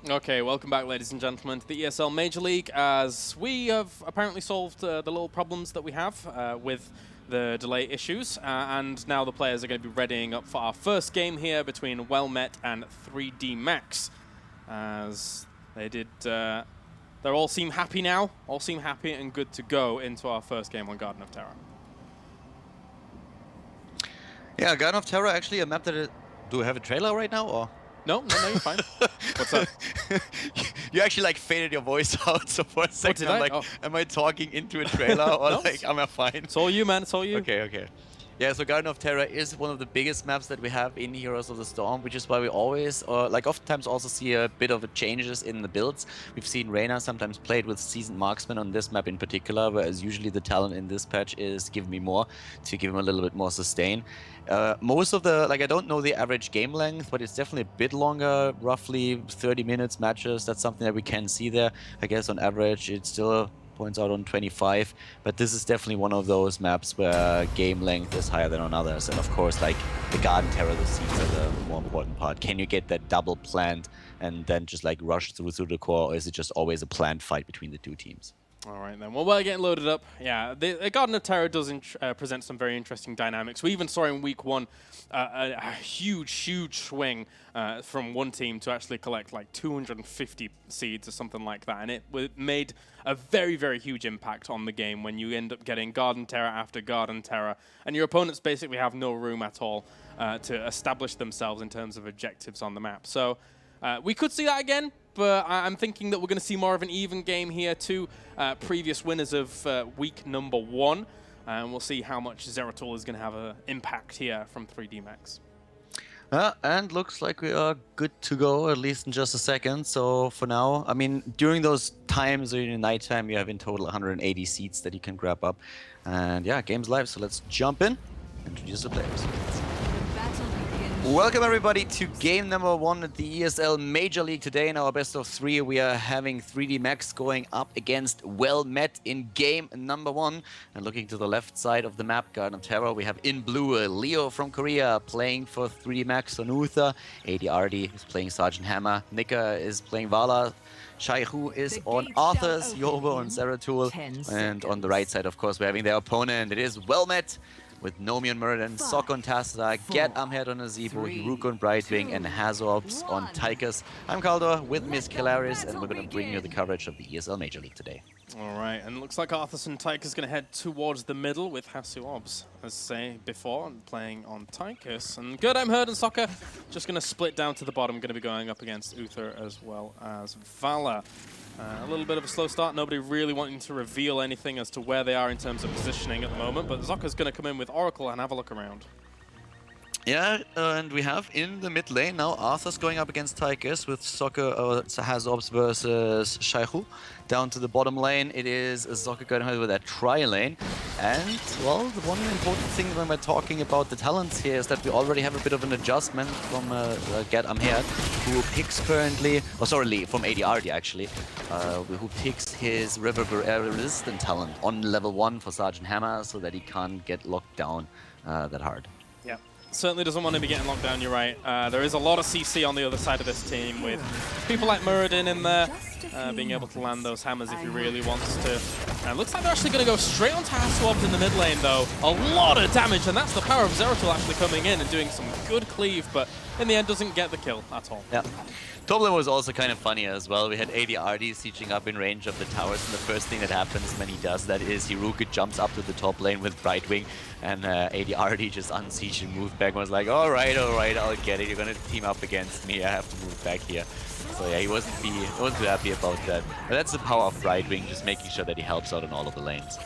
Okay, welcome back, ladies and gentlemen, to the ESL Major League, as we have apparently solved the little problems that we have with the delay issues, and now the players are going to be readying up for our first game here between Wellmet and 3D Max, as they did, they all seem happy now, all seem happy and good to go into our first game on Garden of Terror. Yeah, Garden of Terror, actually a map that do we have a trailer right now, or? No, you're fine. What's up? You actually like faded your voice out, so for a second I'm like, am I talking into a trailer or No, like, am I fine? It's all you, man, it's all you. Okay. Yeah, so Garden of Terror is one of the biggest maps that we have in Heroes of the Storm, which is why we always, like oftentimes also see a bit of changes in the builds. We've seen Reyna sometimes played with Seasoned Marksman on this map in particular, whereas usually the talent in this patch is Give Me More, to give him a little bit more sustain. Most of the, like I don't know the average game length, but it's definitely a bit longer, roughly 30 minutes matches. That's something that we can see there. I guess on average it's still points out on 25, but this is definitely one of those maps where game length is higher than on others. And of course, like the Garden Terror, the seeds are the more important part. Can you get that double plant and then just like rush through the core, or is it just always a planned fight between the two teams? All right, then. Well, we're getting loaded up. Yeah, the Garden of Terror does present some very interesting dynamics. We even saw in week one a huge swing from one team to actually collect like 250 seeds or something like that. And it made a very huge impact on the game when you end up getting Garden Terror after Garden Terror. And your opponents basically have no room at all to establish themselves in terms of objectives on the map. So we could see that again. But I'm thinking that we're going to see more of an even game here. Two previous winners of week number 1. And we'll see how much Zeratul is going to have an impact here from 3D Max. And looks like we are good to go, at least in just a second. So for now, I mean, during those times during the nighttime, you have in total 180 seats that you can grab up. And yeah, game's live. So let's jump in, introduce the players. Welcome everybody to game number 1 at the ESL Major League. Today in our best of 3 we are having 3D Max going up against Wellmet in game number 1. And looking to the left side of the map, Garden of Terror, we have in blue Leo from Korea playing for 3D Max on Uther. ADRD is playing Sergeant Hammer. Nika is playing Vala. Shaihu is on Arthur's, Yobo on Zeratul. And on the right side, of course, we're having their opponent. It is Wellmet, with Nomi on Murden, Sok on Tasta, Get Amhead on Azibo, Hiruk on Brightwing, and Hazorps on Tychus. I'm Kaldor with Miss Kilaris, and we're going to bring you the coverage of the ESL Major League today. All right, and it looks like Arthur and Tychus is going to head towards the middle with Hazorps, as say before, playing on Tychus. And Good Amhead and Soccer just going to split down to the bottom, going to be going up against Uther as well as Vala. A little bit of a slow start, nobody really wanting to reveal anything as to where they are in terms of positioning at the moment, but Zocker's going to come in with Oracle and have a look around. Yeah, and we have in the mid lane now Arthur's going up against Tychus with Soccer Hazorps versus Shaihu. Down to the bottom lane, it is Zoccer going ahead with that tri-lane. And, well, the one important thing when we're talking about the talents here is that we already have a bit of an adjustment from Get Amhead, who picks currently, from ADRD actually, who picks his River resistant talent on level 1 for Sergeant Hammer so that he can't get locked down that hard. Yeah. Certainly doesn't want to be getting locked down, you're right. There is a lot of CC on the other side of this team with people like Muradin in there, being able to land those hammers if he really wants to. And looks like they're actually going to go straight onto Hazorps in the mid lane though. A lot of damage, and that's the power of Zeratul actually coming in and doing some good cleave, but in the end doesn't get the kill at all. Yeah. Top lane was also kind of funny as well. We had ADRD sieging up in range of the towers, and the first thing that happens when he does that is Hiruka jumps up to the top lane with Brightwing, and ADRD just unsieged and moved back and was like, alright, I'll get it. You're gonna team up against me. I have to move back here. So yeah, he wasn't too happy about that. But that's the power of Brightwing, just making sure that he helps out in all of the lanes.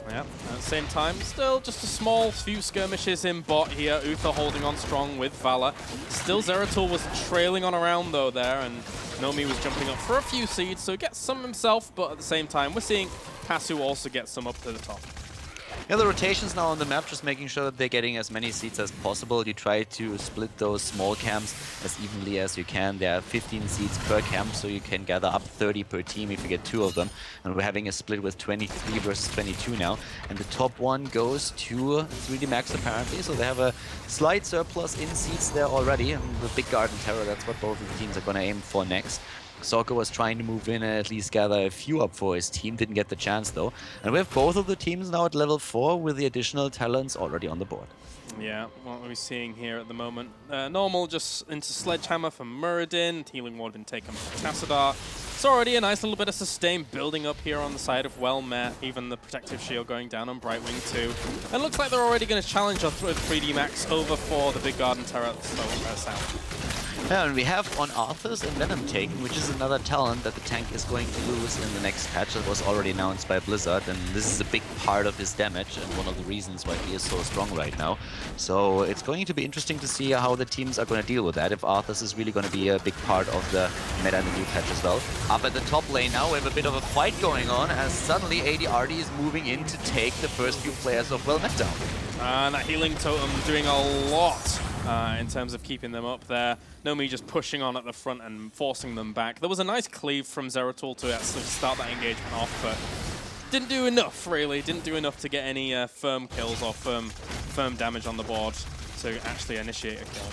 Yeah, at the same time, still just a small few skirmishes in bot here. Uther holding on strong with Vala. Still Zeratul was trailing on around though there, and Nomi was jumping up for a few seeds, so he gets some himself, but at the same time, we're seeing Hasu also get some up to the top. Yeah, the rotations now on the map, just making sure that they're getting as many seats as possible. You try to split those small camps as evenly as you can. There are 15 seats per camp, so you can gather up 30 per team if you get 2 of them. And we're having a split with 23 versus 22 now. And the top one goes to 3D Max apparently, so they have a slight surplus in seats there already. And the big Garden Terror, that's what both of the teams are going to aim for next. Soccer was trying to move in and at least gather a few up for his team, didn't get the chance though. And we have both of the teams now at level 4 with the additional talents already on the board. Yeah, what are we seeing here at the moment? Normal just into Sledgehammer for Muradin. Healing Ward been taken by Tassadar. It's already a nice little bit of sustain building up here on the side of Wellmet. Even the Protective Shield going down on Brightwing too. And looks like they're already going to challenge us with 3D Max over for the Big Garden Terror south. Yeah, and we have on Arthur's and Venom taken, which is another talent that the tank is going to lose in the next patch that was already announced by Blizzard, and this is a big part of his damage and one of the reasons why he is so strong right now. So it's going to be interesting to see how the teams are going to deal with that, if Arthur's is really going to be a big part of the meta in the new patch as well. Up at the top lane now, we have a bit of a fight going on, as suddenly ADRD is moving in to take the first few players of Wellmet down. And that healing totem doing a lot in terms of keeping them up there. Nomi just pushing on at the front and forcing them back. There was a nice cleave from Zeratul to actually start that engagement off, but didn't do enough, really. Didn't do enough to get any firm kills or firm damage on the board to actually initiate a kill.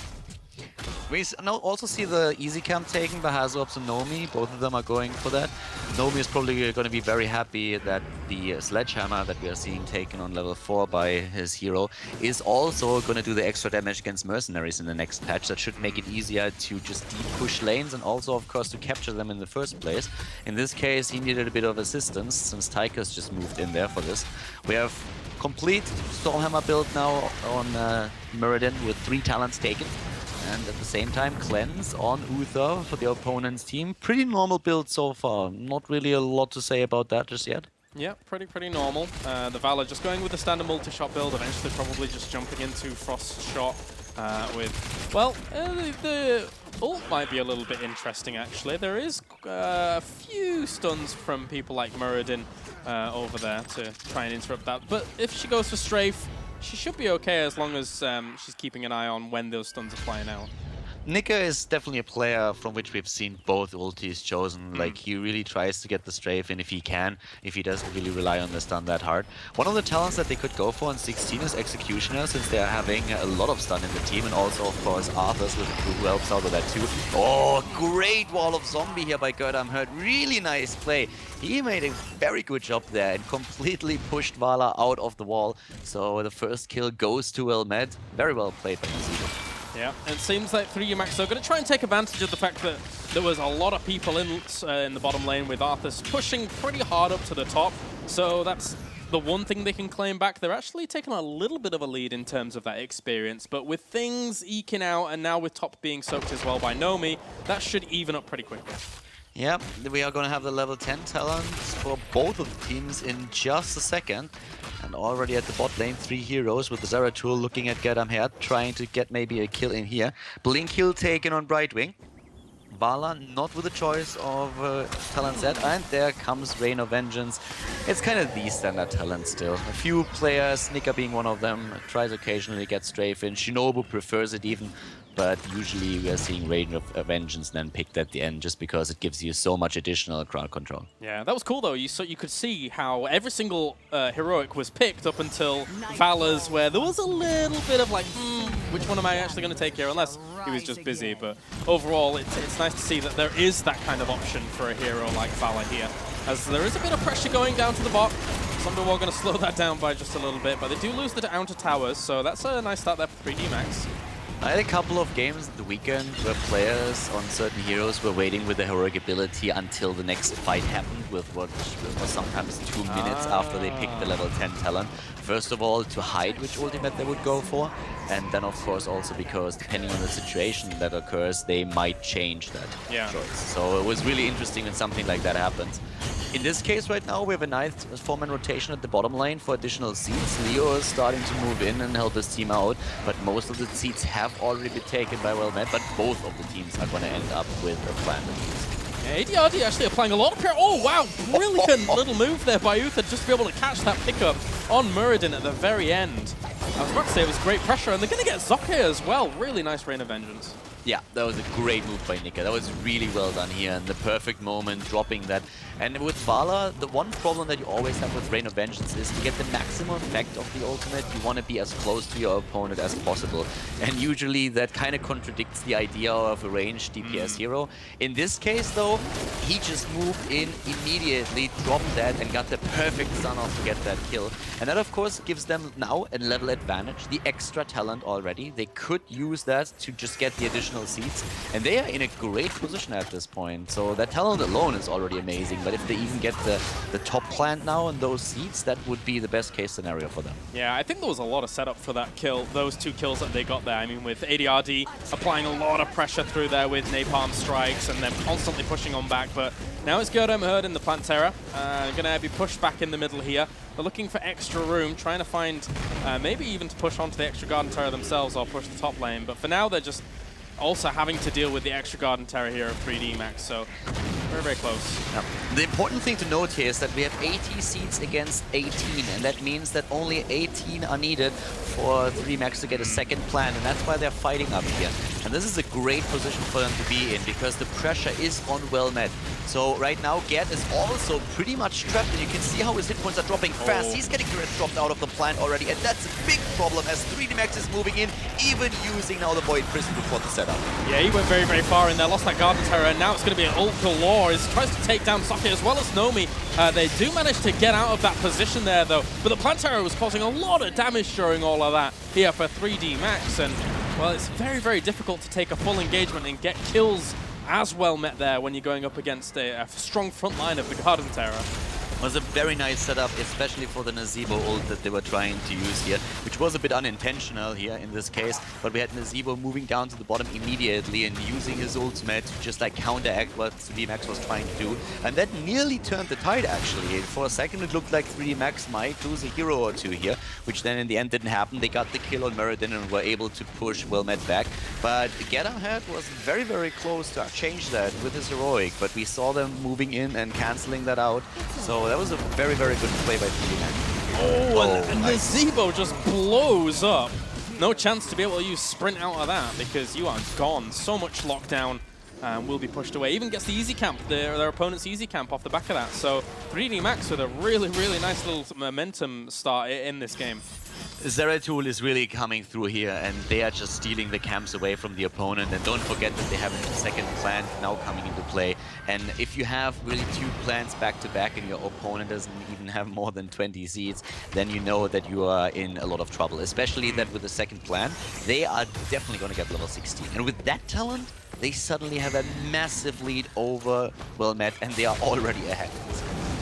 We now also see the easy camp taken by Hazops and Nomi. Both of them are going for that. Nomi is probably going to be very happy that the Sledgehammer that we are seeing taken on level 4 by his hero is also going to do the extra damage against mercenaries in the next patch. That should make it easier to just deep push lanes and also, of course, to capture them in the first place. In this case, he needed a bit of assistance since Tychus just moved in there for this. We have complete Stormhammer build now on Muradin with 3 talents taken. And at the same time, Cleanse on Uther for the opponent's team. Pretty normal build so far. Not really a lot to say about that just yet. Yeah, pretty normal. The Valor just going with the standard multi-shot build, eventually probably just jumping into Frost Shot with... Well, the ult might be a little bit interesting, actually. There is a few stuns from people like Muradin over there to try and interrupt that. But if she goes for Strafe, she should be okay as long as she's keeping an eye on when those stuns are flying out. Nika is definitely a player from which we've seen both ultis chosen. Like, he really tries to get the strafe in if he can, if he doesn't really rely on the stun that hard. One of the talents that they could go for in 16 is Executioner, since they are having a lot of stun in the team, and also, of course, Arthur's with the crew who helps out with that too. Oh, great wall of zombie here by Gerdam Hurt. Really nice play. He made a very good job there and completely pushed Vala out of the wall. So the first kill goes to Wellmet. Very well played by Decisive. Yeah, and it seems like 3D Max are going to try and take advantage of the fact that there was a lot of people in the bottom lane with Arthas pushing pretty hard up to the top. So that's the one thing they can claim back. They're actually taking a little bit of a lead in terms of that experience, but with things eking out and now with top being soaked as well by Nomi, that should even up pretty quickly. Yeah, we are going to have the level 10 talents for both of the teams in just a second. And already at the bot lane, 3 heroes with the Zeratul looking at Gerdam Herd, trying to get maybe a kill in here. Blink kill taken on Brightwing. Vala not with a choice of talent set, and there comes Rain of Vengeance. It's kind of the standard talent still. A few players, Nika being one of them, tries occasionally to get strafe in. Shinobu prefers it even, but usually we are seeing Rain of Vengeance then picked at the end just because it gives you so much additional crowd control. Yeah, that was cool though. You could see how every single heroic was picked up until Valor's, where there was a little bit of like, which one am I actually going to take here? Unless he was just busy. But overall, it's nice to see that there is that kind of option for a hero like Valor here, as there is a bit of pressure going down to the bot. Thunderwall going to slow that down by just a little bit, but they do lose the outer towers, so that's a nice start there for 3D Max. I had a couple of games at the weekend where players on certain heroes were waiting with the heroic ability until the next fight happened, with what was sometimes 2 minutes after they picked the level 10 talent. First of all, to hide which ultimate they would go for, and then of course also because depending on the situation that occurs, they might change that choice. So it was really interesting when something like that happens. In this case right now, we have a nice 4-man rotation at the bottom lane for additional seats. Leo is starting to move in and help his team out, but most of the seats have already been taken by Wellmet, but both of the teams are going to end up with a plan. ADRD actually applying a lot of pressure. Oh wow, brilliant little move there by Uther just to be able to catch that pickup on Muradin at the very end. I was about to say it was great pressure, and they're going to get Zokke as well. Really nice Rain of Vengeance. Yeah, that was a great move by Nika. That was really well done here, and the perfect moment, dropping that. And with Vala, the one problem that you always have with Rain of Vengeance is to get the maximum effect of the ultimate, you want to be as close to your opponent as possible. And usually that kind of contradicts the idea of a ranged DPS hero. In this case, though, he just moved in immediately, dropped that, and got the perfect stun off to get that kill. And that, of course, gives them now a level advantage, the extra talent already. They could use that to just get the additional seeds, and they are in a great position at this point. So that talent alone is already amazing, but if they even get the top plant now and those seeds, that would be the best case scenario for them. Yeah, I think there was a lot of setup for that kill, those 2 kills that they got there. I mean, with ADRD applying a lot of pressure through there with napalm strikes and then constantly pushing on back, but now it's Gerdem Herd in the Plantera. Gonna be pushed back in the middle here. They're looking for extra room, trying to find maybe even to push onto the extra Garden Terror themselves or push the top lane, but for now they're just also having to deal with the extra Garden Terror here of 3D Max, so very, very close. Yeah. The important thing to note here is that we have 80 seeds against 18, and that means that only 18 are needed for 3D Max to get a second plan, and that's why they're fighting up here. And this is a great position for them to be in, because the pressure is on Wellmet. So right now, Gerd is also pretty much trapped, and you can see how his hit points are dropping fast. He's getting dropped out of the plant already, and that's a big problem as 3D Max is moving in, even using now the Void Prison before the setup. Yeah, he went very, very far in there, lost that Garden Terror, and now it's going to be an ult galore. He tries to take down Socket as well as Nomi. They do manage to get out of that position there, though, but the Plant Terror was causing a lot of damage during all of that here for 3D Max, and, well, it's very, very difficult to take a full engagement and get kills as well met there when you're going up against a strong front line of the Garden Terror. It was a very nice setup, especially for the Nazebo ult that they were trying to use here, which was a bit unintentional here in this case, but we had Nazebo moving down to the bottom immediately and using his ultimate to just like counteract what 3D Max was trying to do, and that nearly turned the tide actually. For a second it looked like 3D Max might lose a hero or two here, which then in the end didn't happen. They got the kill on Meriden and were able to push Wellmet back, but Gerdem was very, very close to change that with his heroic, but we saw them moving in and cancelling that out, so that was a very, very good play by 3D Max. Oh, and nice. Nazebo just blows up. No chance to be able to use sprint out of that because you are gone. So much lockdown will be pushed away. Even gets the easy camp, their opponent's easy camp off the back of that. So 3D Max with a really, really nice little momentum start in this game. Zeratul is really coming through here, and they are just stealing the camps away from the opponent. And don't forget that they have a second plant now coming into play. And if you have really 2 plants back to back and your opponent doesn't even have more than 20 seeds, then you know that you are in a lot of trouble. Especially that with the second plant, they are definitely going to get level 16. And with that talent, they suddenly have a massive lead over Wellmet, and they are already ahead.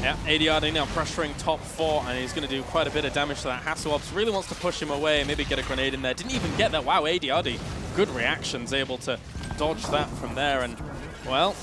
Yeah, ADRD now pressuring top 4, and he's going to do quite a bit of damage to that. Hasselhoff really wants to push him away, maybe get a grenade in there. Didn't even get that. Wow, ADRD, good reactions, able to dodge that from there. And, well,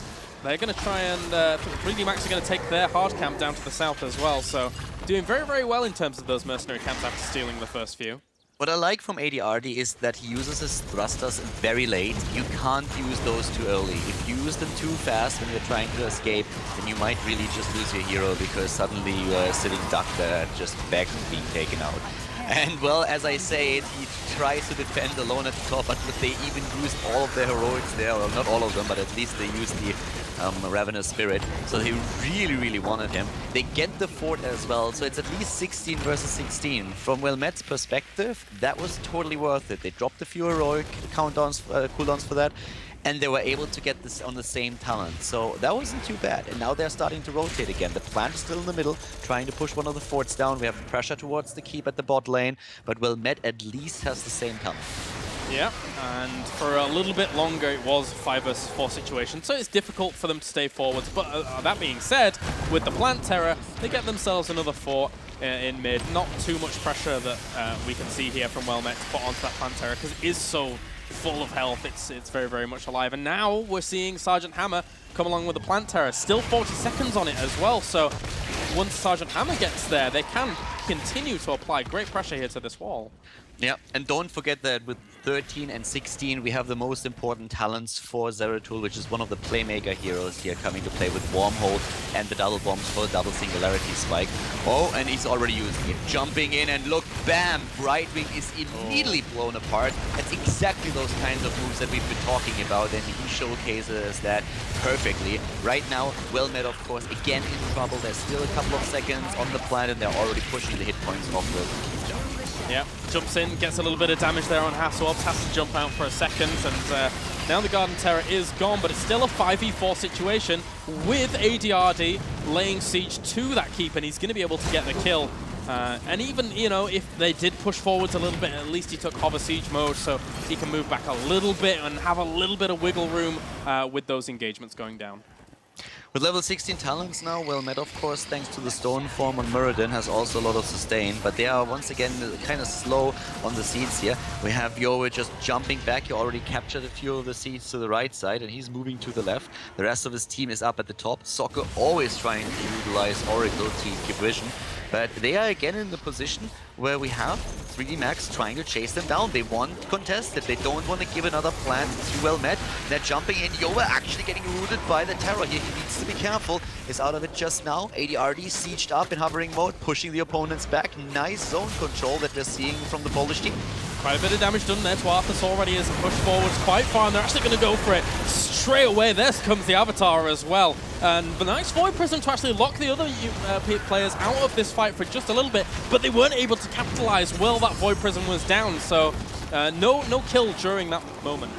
they're going to try and 3D Max are going to take their hard camp down to the south as well. So doing very, very well in terms of those mercenary camps after stealing the first few. What I like from ADRD is that he uses his thrusters very late. You can't use those too early. If you use them too fast when you're trying to escape, then you might really just lose your hero because suddenly you are sitting duck there just back being taken out. And well, as I said, he tries to defend alone at the top, but they even used all of their heroics there, well, not all of them, but at least they used the Ravenous Spirit, so they really, really wanted him. They get the fort as well, so it's at least 16 versus 16. From Wellmet's perspective, that was totally worth it. They dropped a few heroic cooldowns for that, and they were able to get this on the same talent. So that wasn't too bad, and now they're starting to rotate again. The plant is still in the middle, trying to push one of the forts down. We have pressure towards the keep at the bot lane, but Wellmet at least has the same talent. Yeah, and for a little bit longer it was a 5 versus 4 situation, so it's difficult for them to stay forwards. But that being said, with the Plant Terror, they get themselves another fort in mid. Not too much pressure that we can see here from Wellmet to put onto that Plant Terror, because it is so full of health. It's very, very much alive. And now we're seeing Sergeant Hammer come along with the Plant Terror. Still 40 seconds on it as well, so once Sergeant Hammer gets there, they can continue to apply great pressure here to this wall. Yeah, and don't forget that with 13 and 16, we have the most important talents for Zeratul, which is one of the playmaker heroes here, coming to play with Wormhole and the double bombs for double singularity spike. Oh, and he's already using it. Jumping in, and look, bam! Brightwing is immediately blown apart. That's exactly those kinds of moves that we've been talking about, and he showcases that perfectly. Right now, Wellmet, of course, again in trouble. There's still a couple of seconds on the planet, and they're already pushing the hit points off the jump. Yeah, jumps in, gets a little bit of damage there on Hasselhoff, has to jump out for a second, and now the Garden Terror is gone, but it's still a 5v4 situation with ADRD laying siege to that keep, and he's going to be able to get the kill. And even, you know, if they did push forwards a little bit, at least he took hover siege mode, so he can move back a little bit and have a little bit of wiggle room with those engagements going down. With level 16 talents now, Wellmet, of course, thanks to the stone form on Muradin, has also a lot of sustain, but they are once again kind of slow on the seeds here. We have Yowie just jumping back. He already captured a few of the seeds to the right side, and he's moving to the left. The rest of his team is up at the top. Soccer always trying to utilize Oracle to keep vision, but they are again in the position where we have 3D Max trying to chase them down. They want contested. They don't want to give another plant to Wellmet. They're jumping in. Yowa actually getting rooted by the Terror here. He needs to be careful. Is out of it just now. ADRD sieged up in hovering mode, pushing the opponents back. Nice zone control that we're seeing from the Polish team. Quite a bit of damage done there to Arthas already as a push forwards quite far, and they're actually going to go for it straight away. There comes the Avatar as well. And the nice Void Prism to actually lock the other players out of this fight for just a little bit, but they weren't able to capitalize while that Void Prism was down, so no kill during that moment.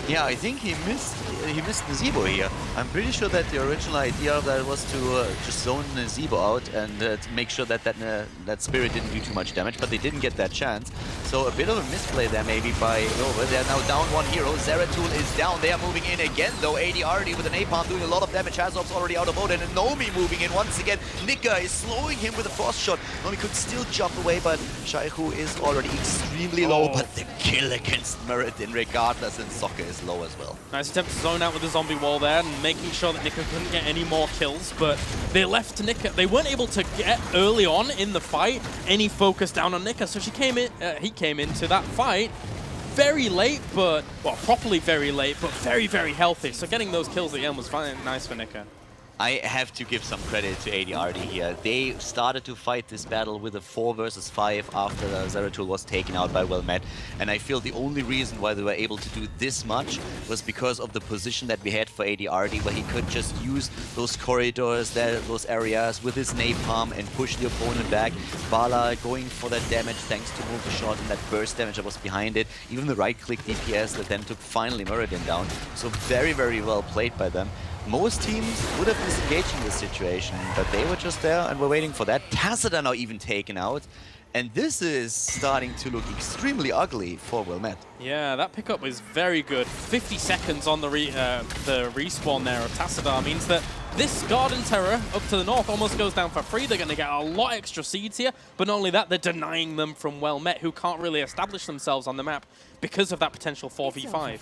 Yeah, I think he missed Nazeebo here. I'm pretty sure that the original idea of that was to just zone Nazeebo out and to make sure that that spirit didn't do too much damage, but they didn't get that chance. So a bit of a misplay there maybe by Nova. They're now down one hero. Zeratul is down. They are moving in again though. ADRD with an napalm doing a lot of damage. Hazov's already out of mode, and Nomi moving in once again. Nika is slowing him with a frost shot. Nomi could still jump away, but Shaihu is already extremely low, but the kill against Muradin regardless, and Soccer is low as well. Nice attempt to zone out with the zombie wall there and making sure that Nika couldn't get any more kills, but they left Nika. They weren't able to get early on in the fight any focus down on Nika, so he came into that fight very late, but, well, properly very late, but very, very healthy. So getting those kills at the end was fine, nice for Nika. I have to give some credit to ADRD here. They started to fight this battle with a 4 versus 5 after Zeratul was taken out by Wellmet, and I feel the only reason why they were able to do this much was because of the position that we had for ADRD, where he could just use those corridors, those areas with his napalm and push the opponent back. Bala going for that damage thanks to move the shot and that burst damage that was behind it. Even the right-click DPS that then took finally Muradin down. So very, very well played by them. Most teams would have disengaged in this situation, but they were just there and were waiting for that. Tacit are now even taken out, and this is starting to look extremely ugly for Wellmet. Yeah, that pickup was very good. 50 seconds on the respawn there of Tassadar means that this Garden Terror up to the north almost goes down for free. They're going to get a lot extra seeds here, but not only that, they're denying them from Wellmet, who can't really establish themselves on the map because of that potential 4v5.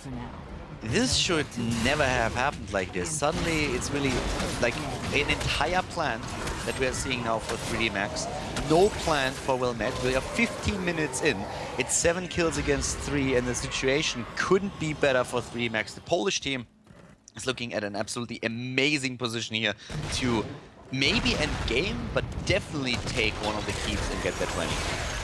This should never have happened like this. Suddenly, it's really like an entire plan that we are seeing now for 3D Max. No plan for Wellmet. We are 15 minutes in. It's 7 kills against 3, and the situation couldn't be better for 3D Max. The Polish team is looking at an absolutely amazing position here to maybe end game, but definitely take one of the keeps and get that 20.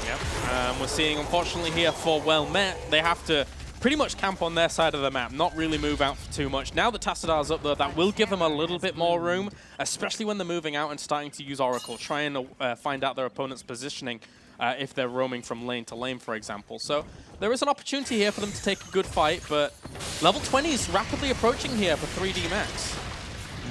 Yep. We're seeing, unfortunately, here for Wellmet, they have to pretty much camp on their side of the map, not really move out for too much. Now that Tassadar's up there, that will give them a little bit more room, especially when they're moving out and starting to use Oracle, trying to find out their opponent's positioning if they're roaming from lane to lane, for example. So there is an opportunity here for them to take a good fight, but level 20 is rapidly approaching here for 3D Max.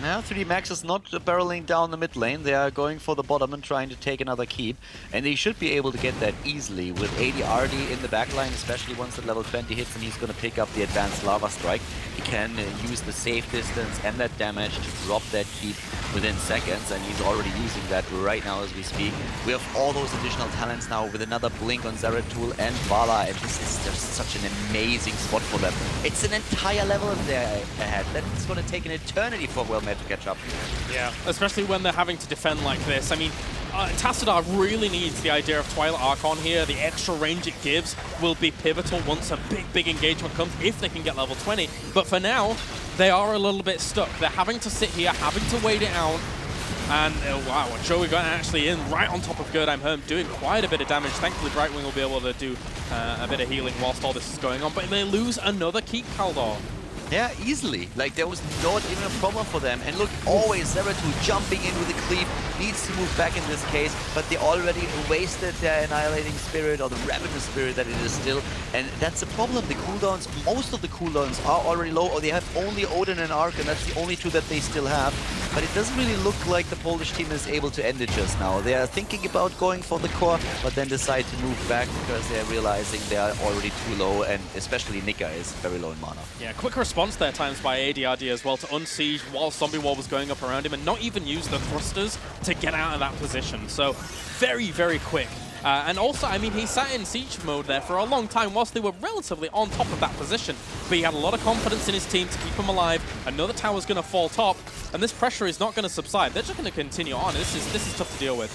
Now 3D Max is not barreling down the mid lane. They are going for the bottom and trying to take another keep. And they should be able to get that easily with ADRD in the backline, especially once the level 20 hits and he's going to pick up the advanced Lava Strike. He can use the safe distance and that damage to drop that keep within seconds, and he's already using that right now as we speak. We have all those additional talents now with another blink on Zeratul and Vala, and this is just such an amazing spot for them. It's an entire level there ahead. That's going to take an eternity for Wellmet to catch up. Yeah, especially when they're having to defend like this. I mean, Tassadar really needs the idea of Twilight Archon here. The extra range it gives will be pivotal once a big engagement comes, if they can get level 20. But for now, they are a little bit stuck. They're having to sit here, having to wait it out. And wow, Joey got actually in right on top of Gerdheim Herm, doing quite a bit of damage. Thankfully, Brightwing will be able to do a bit of healing whilst all this is going on. But they lose another keep, Kaldor. Yeah, easily. Like, there was not even a problem for them. And look, always Zeratul jumping in with a cleave, needs to move back in this case, but they already wasted their Annihilating Spirit, or the Ravenous Spirit that it is still. And that's the problem. The cooldowns, most of the cooldowns are already low, or they have only Odin and Ark, and that's the only two that they still have. But it doesn't really look like the Polish team is able to end it just now. They are thinking about going for the core, but then decide to move back because they're realizing they are already too low, and especially Nika is very low in mana. Yeah, quick response there at times by ADRD as well to unsiege while Zombie Wall was going up around him and not even use the thrusters to get out of that position. So very quick. And also, I mean, he sat in siege mode there for a long time whilst they were relatively on top of that position. But he had a lot of confidence in his team to keep him alive. Another tower's going to fall top, and this pressure is not going to subside. They're just going to continue on. This is tough to deal with.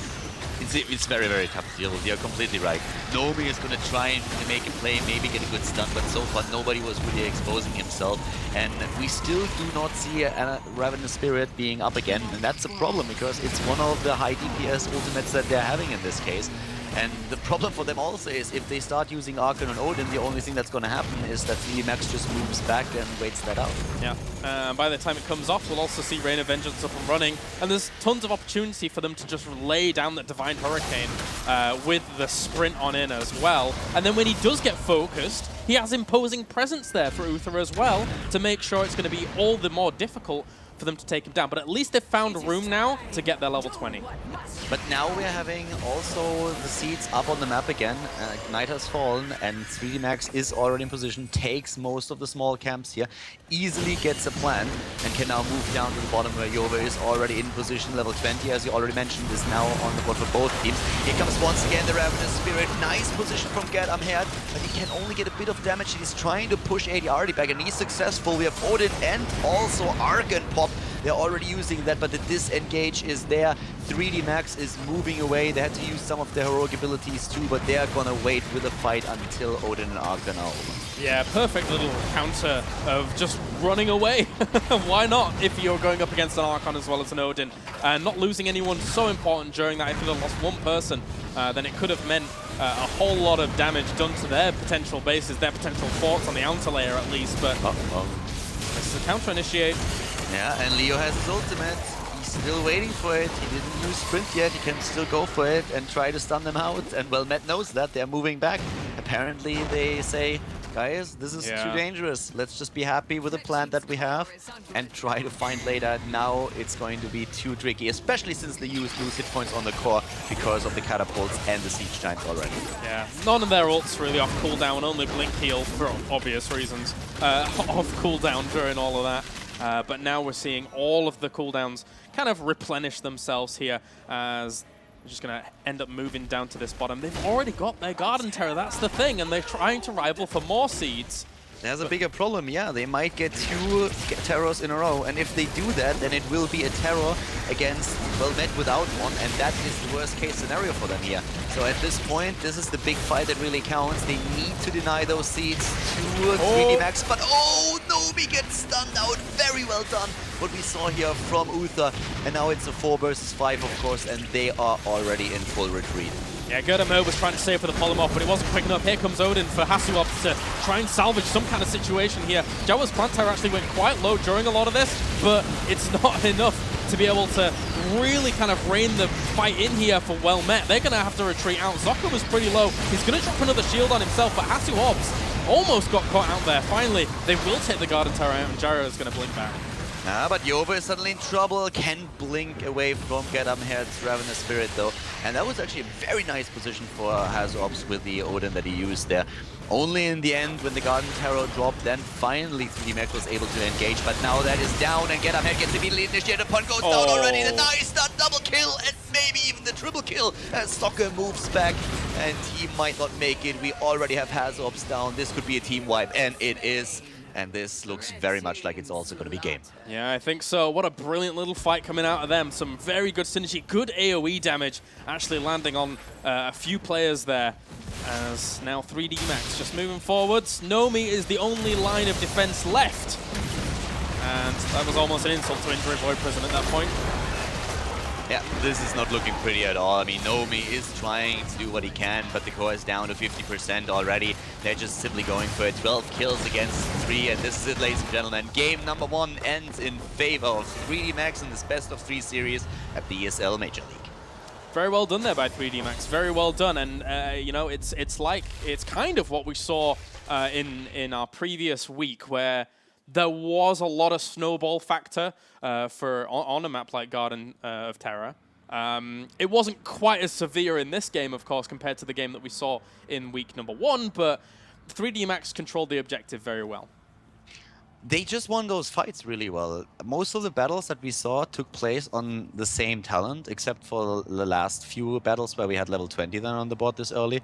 It's very tough to deal with. You're completely right. Nomi is going to try and make a play, maybe get a good stun, but so far nobody was really exposing himself. And we still do not see a Ravenous Spirit being up again, and that's a problem because it's one of the high DPS ultimates that they're having in this case. And the problem for them also is if they start using Archon and Odin, the only thing that's going to happen is that the Max just moves back and waits that out. Yeah, by the time it comes off, we'll also see Rain of Vengeance up and running. And there's tons of opportunity for them to just lay down that Divine Hurricane with the sprint on in as well. And then when he does get focused, he has imposing presence there for Uther as well to make sure it's going to be all the more difficult for them to take him down. But at least they've found room now to get their level 20. But now we're having also the seeds up on the map again. Night has fallen and 3D Max is already in position, takes most of the small camps here, easily gets a plan and can now move down to the bottom where Jove is already in position. Level 20, as you already mentioned, is now on the board for both teams. Here comes once again the Ravenous Spirit. Nice position from Gerdheim Herm, but he can only get a bit of damage. He's trying to push ADRD back and he's successful. We have Odin and also Argon pop. They're already using that, but the disengage is there. 3D Max is moving away. They had to use some of their heroic abilities too, but they're gonna wait with the fight until Odin and Argon are over. Yeah, perfect little counter of just running away. Why not if you're going up against an Archon as well as an Odin? Not losing anyone so important during that. If you'd have lost one person, then it could have meant a whole lot of damage done to their potential bases, their potential forts on the outer layer at least. But this is a counter initiate. Yeah, and Leo has his ultimate. He's still waiting for it. He didn't use sprint yet. He can still go for it and try to stun them out. And Wellmet knows that. They're moving back. Apparently they say, guys, this is too dangerous. Let's just be happy with the plan that we have and try to find later. Now it's going to be too tricky, especially since they lose hit points on the core because of the catapults and the siege giants already. Yeah, none of their ults really off cooldown, only blink heal for obvious reasons off cooldown during all of that. But now we're seeing all of the cooldowns kind of replenish themselves here as they're just going to end up moving down to this bottom. They've already got their Garden Terror, that's the thing, and they're trying to rival for more seeds. There's a bigger problem, yeah. They might get 2 terrors in a row, and if they do that, then it will be a terror against Wellmet without one, and that is the worst case scenario for them here. So at this point, this is the big fight that really counts. They need to deny those seeds to 3D Max, but Nomi gets stunned out. Very well done, what we saw here from Uther. And now it's a 4 versus 5, of course, and they are already in full retreat. Yeah, Gerdheim Herm was trying to save for the polymorph, but it wasn't quick enough. Here comes Odin for Hasuop to try and salvage some kind of situation here. Jawa's plant tower actually went quite low during a lot of this, but it's not enough to be able to really kind of rein the fight in here for Wellmet. They're going to have to retreat out. Zocca was pretty low. He's going to drop another shield on himself, but Hasuop's almost got caught out there. Finally, they will take the Garden Terror out, and Gyro is going to blink back. But Jove is suddenly in trouble, can blink away from Gerdheim Herm's Ravenous Spirit though. And that was actually a very nice position for Hasuops with the Odin that he used there. Only in the end, when the Garden Terror dropped, then finally 3D Max was able to engage. But now that is down, and Gerdheim Herm gets immediately initiated. Upon goes down already. The nice stun, double kill, and maybe even the triple kill as Zocca moves back. And he might not make it. We already have Hasuops down. This could be a team wipe, and it is. and this looks very much like it's also going to be game. Yeah, I think so. What a brilliant little fight coming out of them. Some very good synergy, good AoE damage actually landing on a few players there. As now 3D Max just moving forwards. Nomi is the only line of defense left. And that was almost an insult to injury Void Prism at that point. Yeah, this is not looking pretty at all. I mean, Nomi is trying to do what he can, but the core is down to 50% already. They're just simply going for it. 12 kills against 3, and this is it, ladies and gentlemen. Game number 1 ends in favor of 3D Max in this best of 3 series at the ESL Major League. Very well done there by 3D Max. Very well done, and you know, it's kind of what we saw in our previous week, where there was a lot of snowball factor on a map like Garden of Terror. It wasn't quite as severe in this game, of course, compared to the game that we saw in week number 1, but 3D Max controlled the objective very well. They just won those fights really well. Most of the battles that we saw took place on the same talent, except for the last few battles where we had level 20 then on the board this early.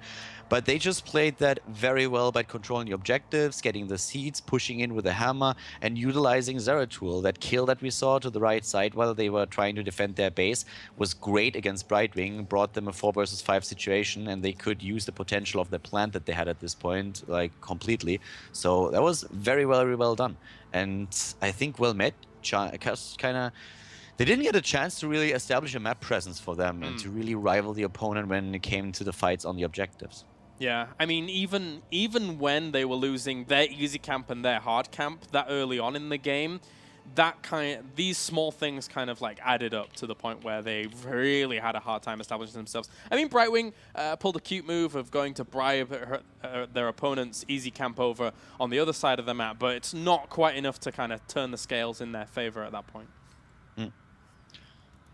But they just played that very well by controlling the objectives, getting the seeds, pushing in with a hammer, and utilizing Zeratul. That kill that we saw to the right side while they were trying to defend their base was great against Brightwing, brought them a 4 versus 5 situation, and they could use the potential of the plant that they had at this point, like, completely. So that was very well done. And I think Wellmet kind of... They didn't get a chance to really establish a map presence for them and to really rival the opponent when it came to the fights on the objectives. Yeah, I mean, even when they were losing their easy camp and their hard camp that early on in the game, these small things kind of like added up to the point where they really had a hard time establishing themselves. I mean, Brightwing pulled a cute move of going to bribe their opponent's easy camp over on the other side of the map, but it's not quite enough to kind of turn the scales in their favor at that point.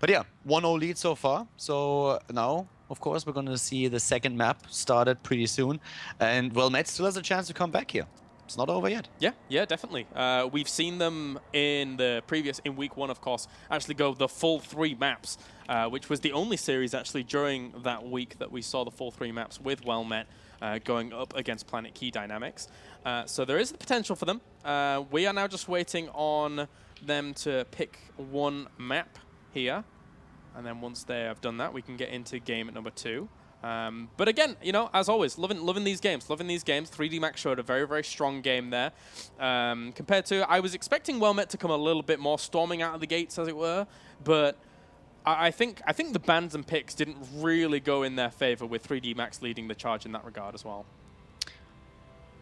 But yeah, 1-0 lead so far. So now, of course, we're going to see the second map started pretty soon. And Wellmet still has a chance to come back here. It's not over yet. Yeah, definitely. We've seen them in week 1, of course, actually go the full 3 maps, which was the only series actually during that week that we saw the full 3 maps with Wellmet going up against Planet Key Dynamics. So there is the potential for them. We are now just waiting on them to pick one map here. And then once they have done that, we can get into game number 2. But again, you know, as always, loving these games. 3D Max showed a very strong game there. Compared to, I was expecting Wellmet to come a little bit more storming out of the gates, as it were. But I think the bans and picks didn't really go in their favor, with 3D Max leading the charge in that regard as well.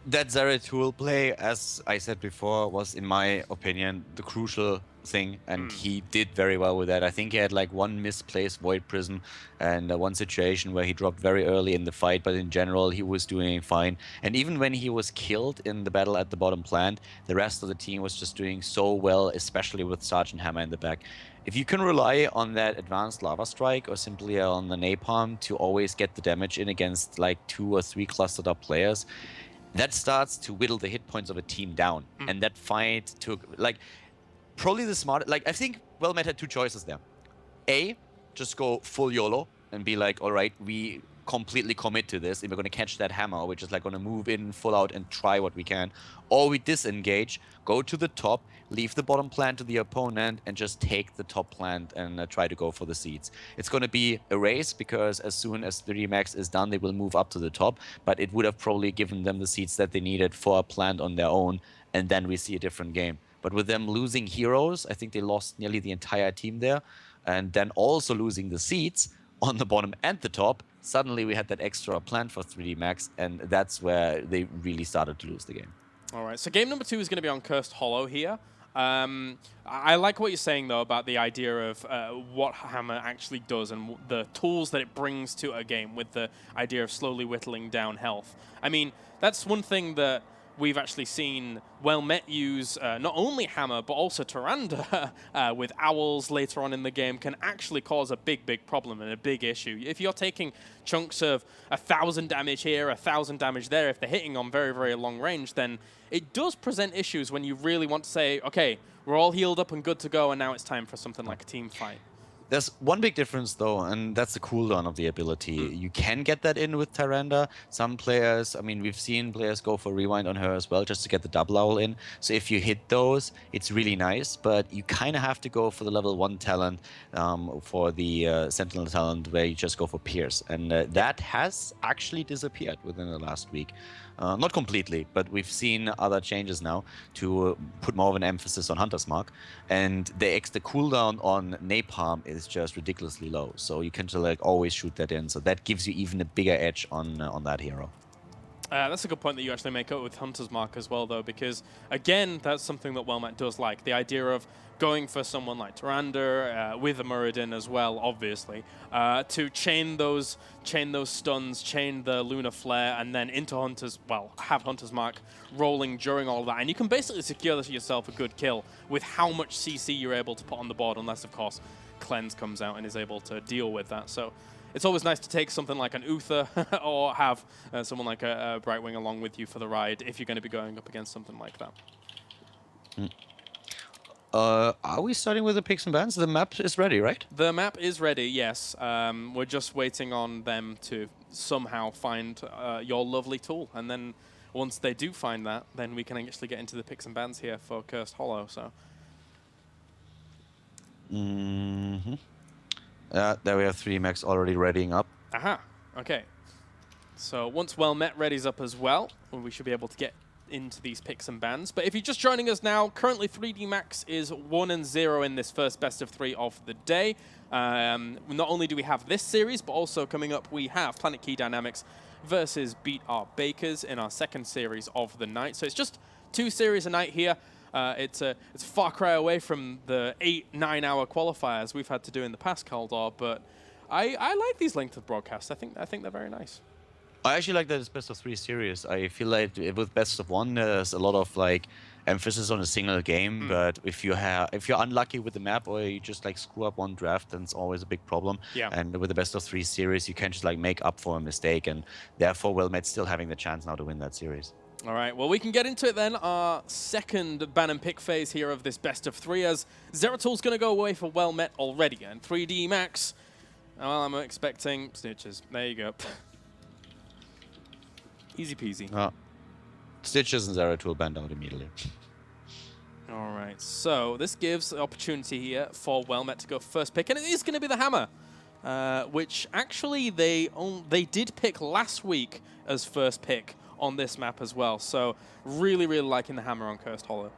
That Zeratul play, as I said before, was, in my opinion, the crucial thing, and he did very well with that. I think he had like one misplaced Void Prism and one situation where he dropped very early in the fight, but in general he was doing fine. And even when he was killed in the battle at the bottom plant, the rest of the team was just doing so well, especially with Sergeant Hammer in the back. If you can rely on that advanced Lava Strike or simply on the Napalm to always get the damage in against like 2 or 3 clustered up players, that starts to whittle the hit points of a team down. And that fight took, like, probably the smart, like, I think Wellmet had 2 choices there. A, just go full YOLO and be like, all right, we completely commit to this and we're going to catch that hammer. We're just like going to move in full out and try what we can. Or we disengage, go to the top, leave the bottom plant to the opponent and just take the top plant and try to go for the seeds. It's going to be a race because as soon as 3D Max is done, they will move up to the top, but it would have probably given them the seeds that they needed for a plant on their own, and then we see a different game. But with them losing heroes, I think they lost nearly the entire team there, and then also losing the seeds on the bottom and the top, suddenly we had that extra plant for 3D Max, and that's where they really started to lose the game. All right, so game number 2 is going to be on Cursed Hollow here. I like what you're saying, though, about the idea of what Hammer actually does and the tools that it brings to a game, with the idea of slowly whittling down health. I mean, that's one thing that we've actually seen Wellmet use not only Hammer, but also Tyrande with Owls later on in the game can actually cause a big problem and a big issue. If you're taking chunks of 1,000 damage here, 1,000 damage there, if they're hitting on very long range, then it does present issues when you really want to say, okay, we're all healed up and good to go, and now it's time for something like a team fight. There's one big difference though, and that's the cooldown of the ability. You can get that in with Tyrande. Some players, I mean, we've seen players go for rewind on her as well, just to get the double owl in. So if you hit those, it's really nice, but you kind of have to go for the level 1 talent, for the Sentinel talent, where you just go for Pierce. And that has actually disappeared within the last week. Not completely, but we've seen other changes now to put more of an emphasis on Hunter's Mark. And the cooldown on Napalm is just ridiculously low. So you can just like always shoot that in. So that gives you even a bigger edge on that hero. That's a good point that you actually make up with Hunter's Mark as well, though, because, again, that's something that Wellmet does like. The idea of going for someone like Tyrande, with a Muradin as well, obviously, to chain those stuns, chain the Lunar Flare, and then into have Hunter's Mark rolling during all of that. And you can basically secure yourself a good kill with how much CC you're able to put on the board, unless, of course, Cleanse comes out and is able to deal with that. So it's always nice to take something like an Uther or have someone like a Brightwing along with you for the ride if you're going to be going up against something like that. Are we starting with the picks and bans? The map is ready, right? The map is ready, yes. We're just waiting on them to somehow find your lovely tool. And then once they do find that, then we can actually get into the picks and bans here for Cursed Hollow. So. There we have 3 mechs already readying up. Aha, okay. So once Wellmet readies up as well, we should be able to get into these picks and bans. But if you're just joining us now, currently 3D Max is 1-0 in this first best of 3 of the day. Not only do we have this series, but also coming up we have Planet Key Dynamics versus Beat Our Bakers in our second series of the night. So it's just 2 series a night here. It's a far cry away from the 8-9 hour qualifiers we've had to do in the past, Kaldor, but I like these length of broadcasts. I think they're very nice. I actually like that it's best of 3 series. I feel like with best of 1, there's a lot of like emphasis on a single game. But if you're unlucky with the map, or you just like screw up one draft, then it's always a big problem. Yeah. And with the best of 3 series, you can just like make up for a mistake, and therefore Wellmet's still having the chance now to win that series. All right, well, we can get into it then. Our second ban and pick phase here of this best of 3, as Zeratul going to go away for Wellmet already, and 3D Max, well, I'm expecting Snitches. There you go. Easy peasy. Stitches and Zeratul banned out immediately. All right, so this gives the opportunity here for Wellmet to go first pick, and it is going to be the Hammer, which actually they did pick last week as first pick on this map as well. So really, really liking the Hammer on Cursed Hollow.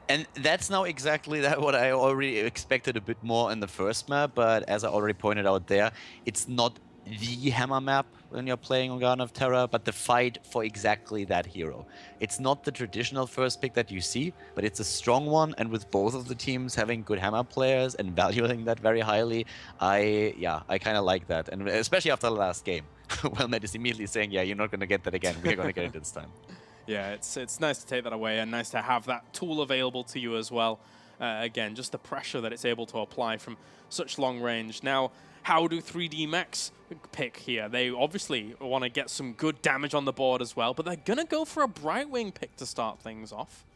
And that's now exactly what I already expected a bit more in the first map, but as I already pointed out there, it's not the Hammer map when you're playing on Garden of Terror, but the fight for exactly that hero. It's not the traditional first pick that you see, but it's a strong one, and with both of the teams having good Hammer players and valuing that very highly, I kind of like that, and especially after the last game. Wellmet is immediately saying, yeah, you're not going to get that again, we're going to get it this time. Yeah, it's nice to take that away, and nice to have that tool available to you as well. Again, just the pressure that it's able to apply from such long range. Now, how do 3D Max pick here? They obviously want to get some good damage on the board as well, but they're going to go for a Brightwing pick to start things off.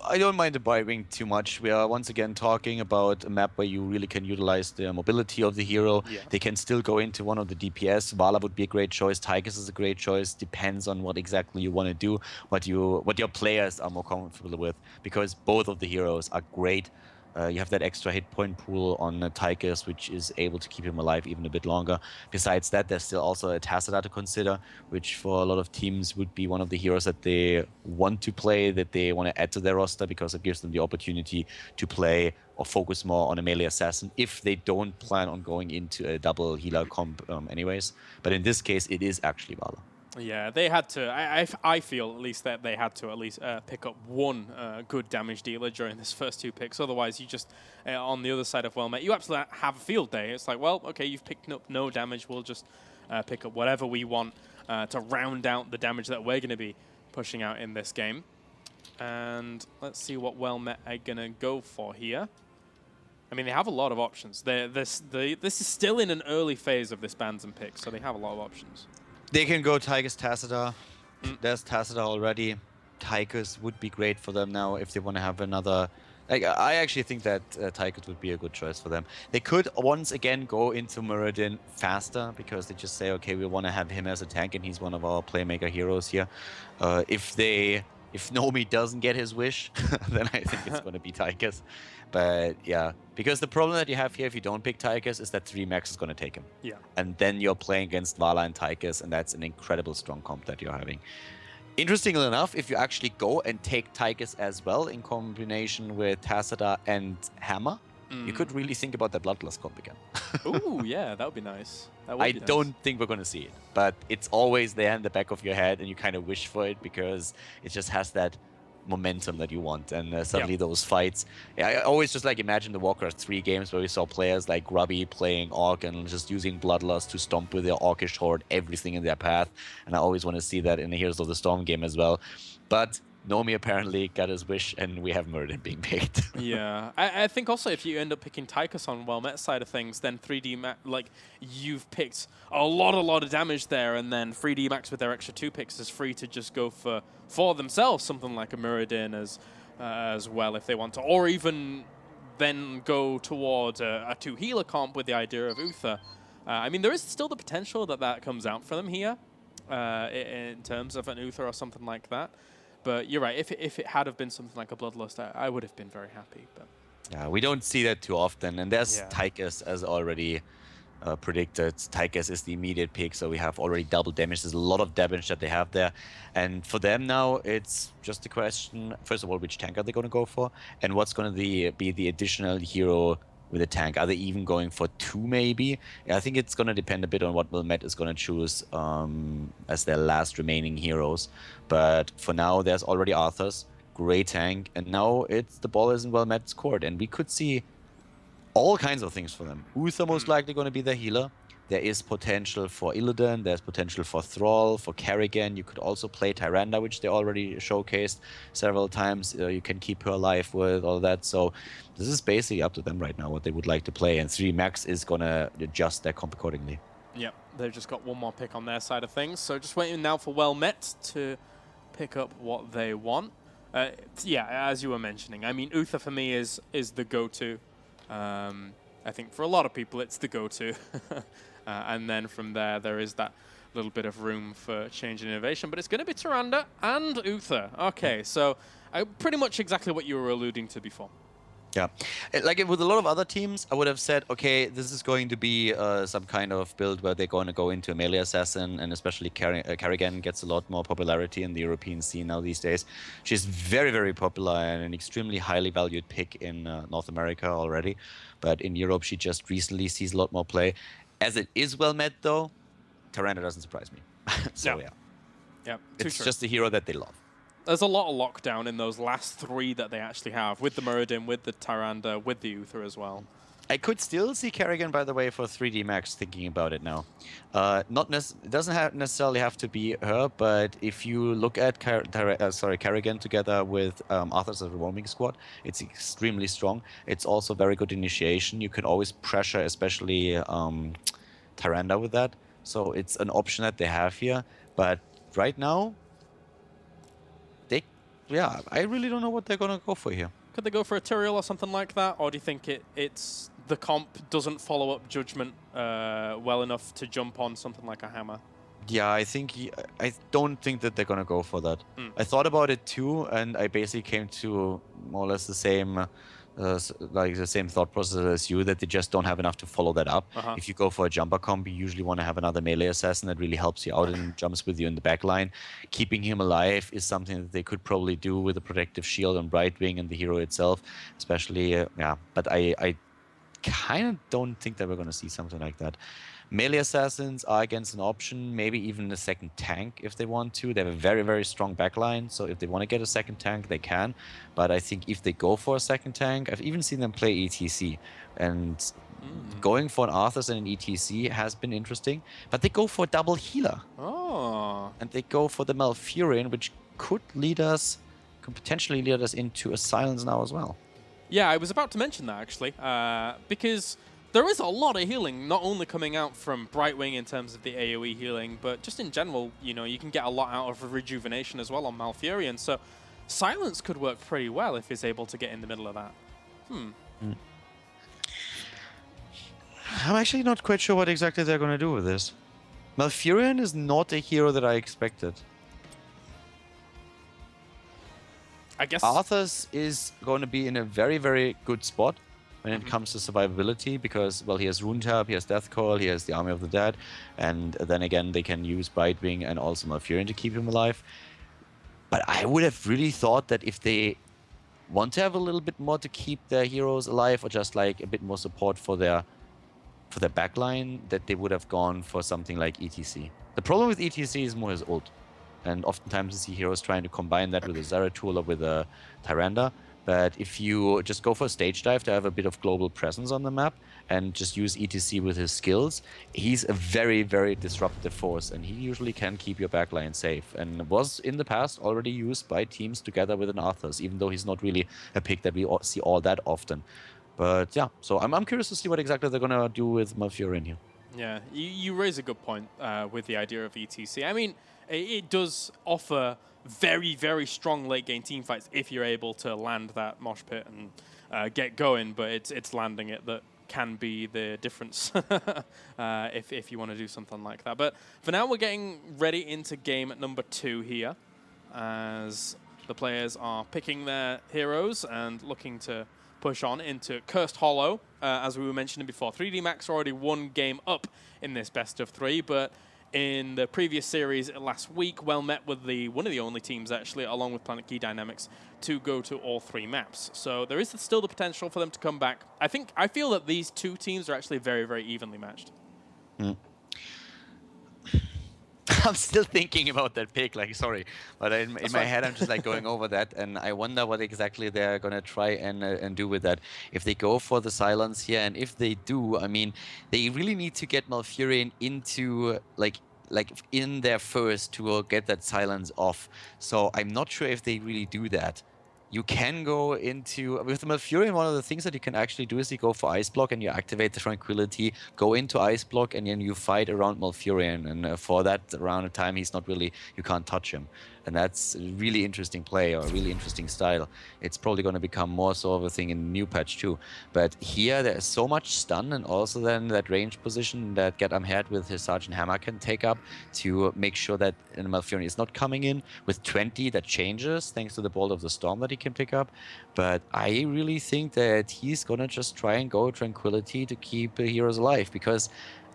I don't mind the Brightwing too much. We are once again talking about a map where you really can utilize the mobility of the hero. Yeah. They can still go into one of the DPS. Vala would be a great choice. Tigers is a great choice. Depends on what exactly you want to do, what your players are more comfortable with, because both of the heroes are great. You have that extra hit point pool on Tigers, which is able to keep him alive even a bit longer. Besides that, there's still also a Tassadar to consider, which for a lot of teams would be one of the heroes that they want to play, that they want to add to their roster, because it gives them the opportunity to play or focus more on a melee assassin if they don't plan on going into a double healer comp anyways. But in this case, it is actually Vala. Yeah, they had to. I feel at least that they had to at least pick up one good damage dealer during this first 2 picks. Otherwise, you just, on the other side of Wellmet, you absolutely have a field day. It's like, well, okay, you've picked up no damage. We'll just pick up whatever we want to round out the damage that we're going to be pushing out in this game. And let's see what Wellmet are going to go for here. I mean, they have a lot of options. This is still in an early phase of this bans and picks, so they have a lot of options. They can go Tigers Tassadar. There's Tassadar already. Tigers would be great for them now if they want to have another Like, I actually think that Tychus would be a good choice for them. They could once again go into Muradin faster because they just say, okay, we want to have him as a tank and he's one of our playmaker heroes here. If Nomi doesn't get his wish, then I think it's going to be Tychus. But yeah, because the problem that you have here if you don't pick Tychus is that 3 Max is going to take him. Yeah. And then you're playing against Vala and Tychus, and that's an incredible strong comp that you're having. Interestingly enough, if you actually go and take Tychus as well in combination with Tacita and Hammer, you could really think about that Bloodlust comp again. Ooh, yeah, that would be nice. I don't think we're going to see it, but it's always there in the back of your head and you kind of wish for it because it just has that momentum that you want, and suddenly those fights. I always just like imagine the Warcraft 3 games where we saw players like Grubby playing Orc and just using Bloodlust to stomp with their Orcish horde everything in their path, and I always want to see that in the Heroes of the Storm game as well. But Nomi apparently got his wish, and we have Muradin being picked. Yeah, I think also if you end up picking Tychus on Wellmet side of things, then 3D Max, like, you've picked a lot of damage there, and then 3D Max with their extra 2 picks is free to just go for themselves something like a Muradin as well if they want to, or even then go towards a 2 healer comp with the idea of Uther. I mean, there is still the potential that comes out for them here in terms of an Uther or something like that. But you're right. If it had have been something like a Bloodlust, I would have been very happy. But yeah, we don't see that too often. And there's Yeah. Tychus as already predicted. Tychus is the immediate pick, so we have already double damage. There's a lot of damage that they have there. And for them now, it's just a question, first of all, which tank are they going to go for? And what's going to be the additional hero with a tank? Are they even going for 2 maybe? I think it's going to depend a bit on what Wellmet is going to choose as their last remaining heroes. But for now, there's already Arthur's, great tank, and now the ball is in Wellmet's court, and we could see all kinds of things for them. Uther most likely going to be the healer. There is potential for Illidan, there's potential for Thrall, for Kerrigan. You could also play Tyrande, which they already showcased several times. You can keep her alive with all that. So this is basically up to them right now, what they would like to play. And 3 Max is going to adjust their comp accordingly. Yep, they've just got one more pick on their side of things. So just waiting now for Wellmet to pick up what they want. Yeah, as you were mentioning, I mean, Uther for me is the go-to. I think for a lot of people, it's the go-to. And then from there is that little bit of room for change and innovation. But it's going to be Tyrande and Uther. Okay, so pretty much exactly what you were alluding to before. Yeah, like with a lot of other teams, I would have said, okay, this is going to be some kind of build where they're going to go into a melee assassin, and especially Kerrigan gets a lot more popularity in the European scene now these days. She's very, very popular and an extremely highly valued pick in North America already, but in Europe she just recently sees a lot more play. As it is Wellmet though, Tyrande doesn't surprise me. So yeah, it's just a hero that they love. There's a lot of lockdown in those last 3 that they actually have, with the Muradin, with the Tyrande, with the Uther as well. I could still see Kerrigan, by the way, for 3D Max, thinking about it now. It doesn't necessarily have to be her, but if you look at Kerrigan together with Arthur's roaming squad, it's extremely strong. It's also very good initiation. You can always pressure, especially Tyrande with that. So it's an option that they have here. But right now, yeah, I really don't know what they're going to go for here. Could they go for a Tyrael or something like that? Or do you think it's the comp doesn't follow up Judgment well enough to jump on something like a Hammer? Yeah, I don't think that they're going to go for that. I thought about it too, and I basically came to more or less the same thought process as you, that they just don't have enough to follow that up. If you go for a jumper comp, you usually want to have another melee assassin that really helps you out and jumps with you in the back line. Keeping him alive is something that they could probably do with a protective shield on Brightwing and the hero itself, especially, but I kind of don't think that we're going to see something like that. Melee assassins are against an option, maybe even a second tank if they want to. They have a very, very strong backline, so if they want to get a second tank, they can. But I think if they go for a second tank, I've even seen them play ETC. And going for an Arthur's and an ETC has been interesting. But they go for a double healer. Oh. And they go for the Malfurion, which could potentially lead us into a Silence now as well. Yeah, I was about to mention that, actually, because there is a lot of healing, not only coming out from Brightwing in terms of the AoE healing, but just in general, you can get a lot out of Rejuvenation as well on Malfurion. So Silence could work pretty well if he's able to get in the middle of that. I'm actually not quite sure what exactly they're going to do with this. Malfurion is not a hero that I expected. I guess Arthas is going to be in a very, very good spot when it comes to survivability because, well, he has Rune Tap, he has Death Coil, he has the Army of the Dead, and then again, they can use Brightwing and also Malfurion to keep him alive. But I would have really thought that if they want to have a little bit more to keep their heroes alive or just like a bit more support for their backline, that they would have gone for something like ETC. The problem with ETC is more his ult. And oftentimes you see heroes trying to combine that with a Zeratul or with a Tyrande. But if you just go for a stage dive to have a bit of global presence on the map and just use ETC with his skills, he's a very, very disruptive force, and he usually can keep your backline safe, and was in the past already used by teams together with an Arthas, even though he's not really a pick that we see all that often. But yeah, so I'm curious to see what exactly they're going to do with Malfurion here. Yeah, you raise a good point with the idea of ETC. I mean, it does offer very, very strong late game team fights if you're able to land that mosh pit and get going, but it's landing it that can be the difference if you want to do something like that. But for now, we're getting ready into game number 2 here as the players are picking their heroes and looking to push on into Cursed Hollow. As we were mentioning before, 3D Max already one game up in this best of 3, but in the previous series last week, Wellmet were one of the only teams actually, along with Planet Key Dynamics, to go to all 3 maps. So there is still the potential for them to come back. I feel that these two teams are actually very, very evenly matched. I'm still thinking about that pick, like, sorry. But in my head, I'm just like going over that, and I wonder what exactly they're going to try and do with that. If they go for the silence here, and if they do, I mean, they really need to get Malfurion into, like in there first to get that silence off. So I'm not sure if they really do that. You can go into, with the Malfurion, one of the things that you can actually do is you go for Ice Block and you activate the Tranquility, go into Ice Block, and then you fight around Malfurion. And for that round of time, he's not really, you can't touch him. And that's a really interesting play or a really interesting style. It's probably going to become more so of a thing in the new patch too. But here there's so much stun, and also then that range position that Get Head with his Sergeant Hammer can take up to make sure that Malfurion is not coming in. With 20, that changes thanks to the Bolt of the Storm that he can pick up. But I really think that he's going to just try and go Tranquility to keep heroes alive, because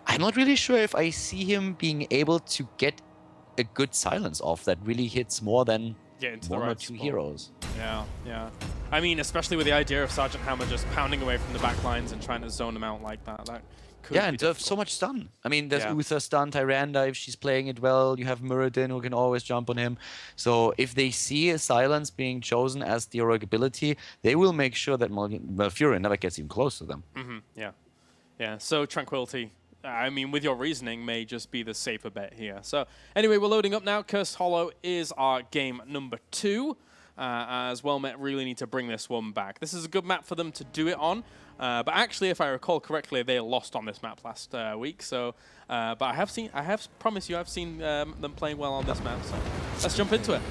I'm not really sure if I see him being able to get a good silence off that really hits more than one or two heroes. Yeah. I mean, especially with the idea of Sergeant Hammer just pounding away from the back lines and trying to zone them out like that. That could be and there's so much stun. I mean, there's Uther stun, Tyrande if she's playing it well. You have Muradin who can always jump on him. So if they see a silence being chosen as the heroic ability, they will make sure that Malfurion never gets even close to them. Yeah. So Tranquility, I mean, with your reasoning, may just be the safer bet here. So anyway, we're loading up now. Cursed Hollow is our game number 2, as Wellmet really need to bring this one back. This is a good map for them to do it on, but actually, if I recall correctly, they lost on this map last week. So, but I've seen them playing well on this map. So let's jump into it.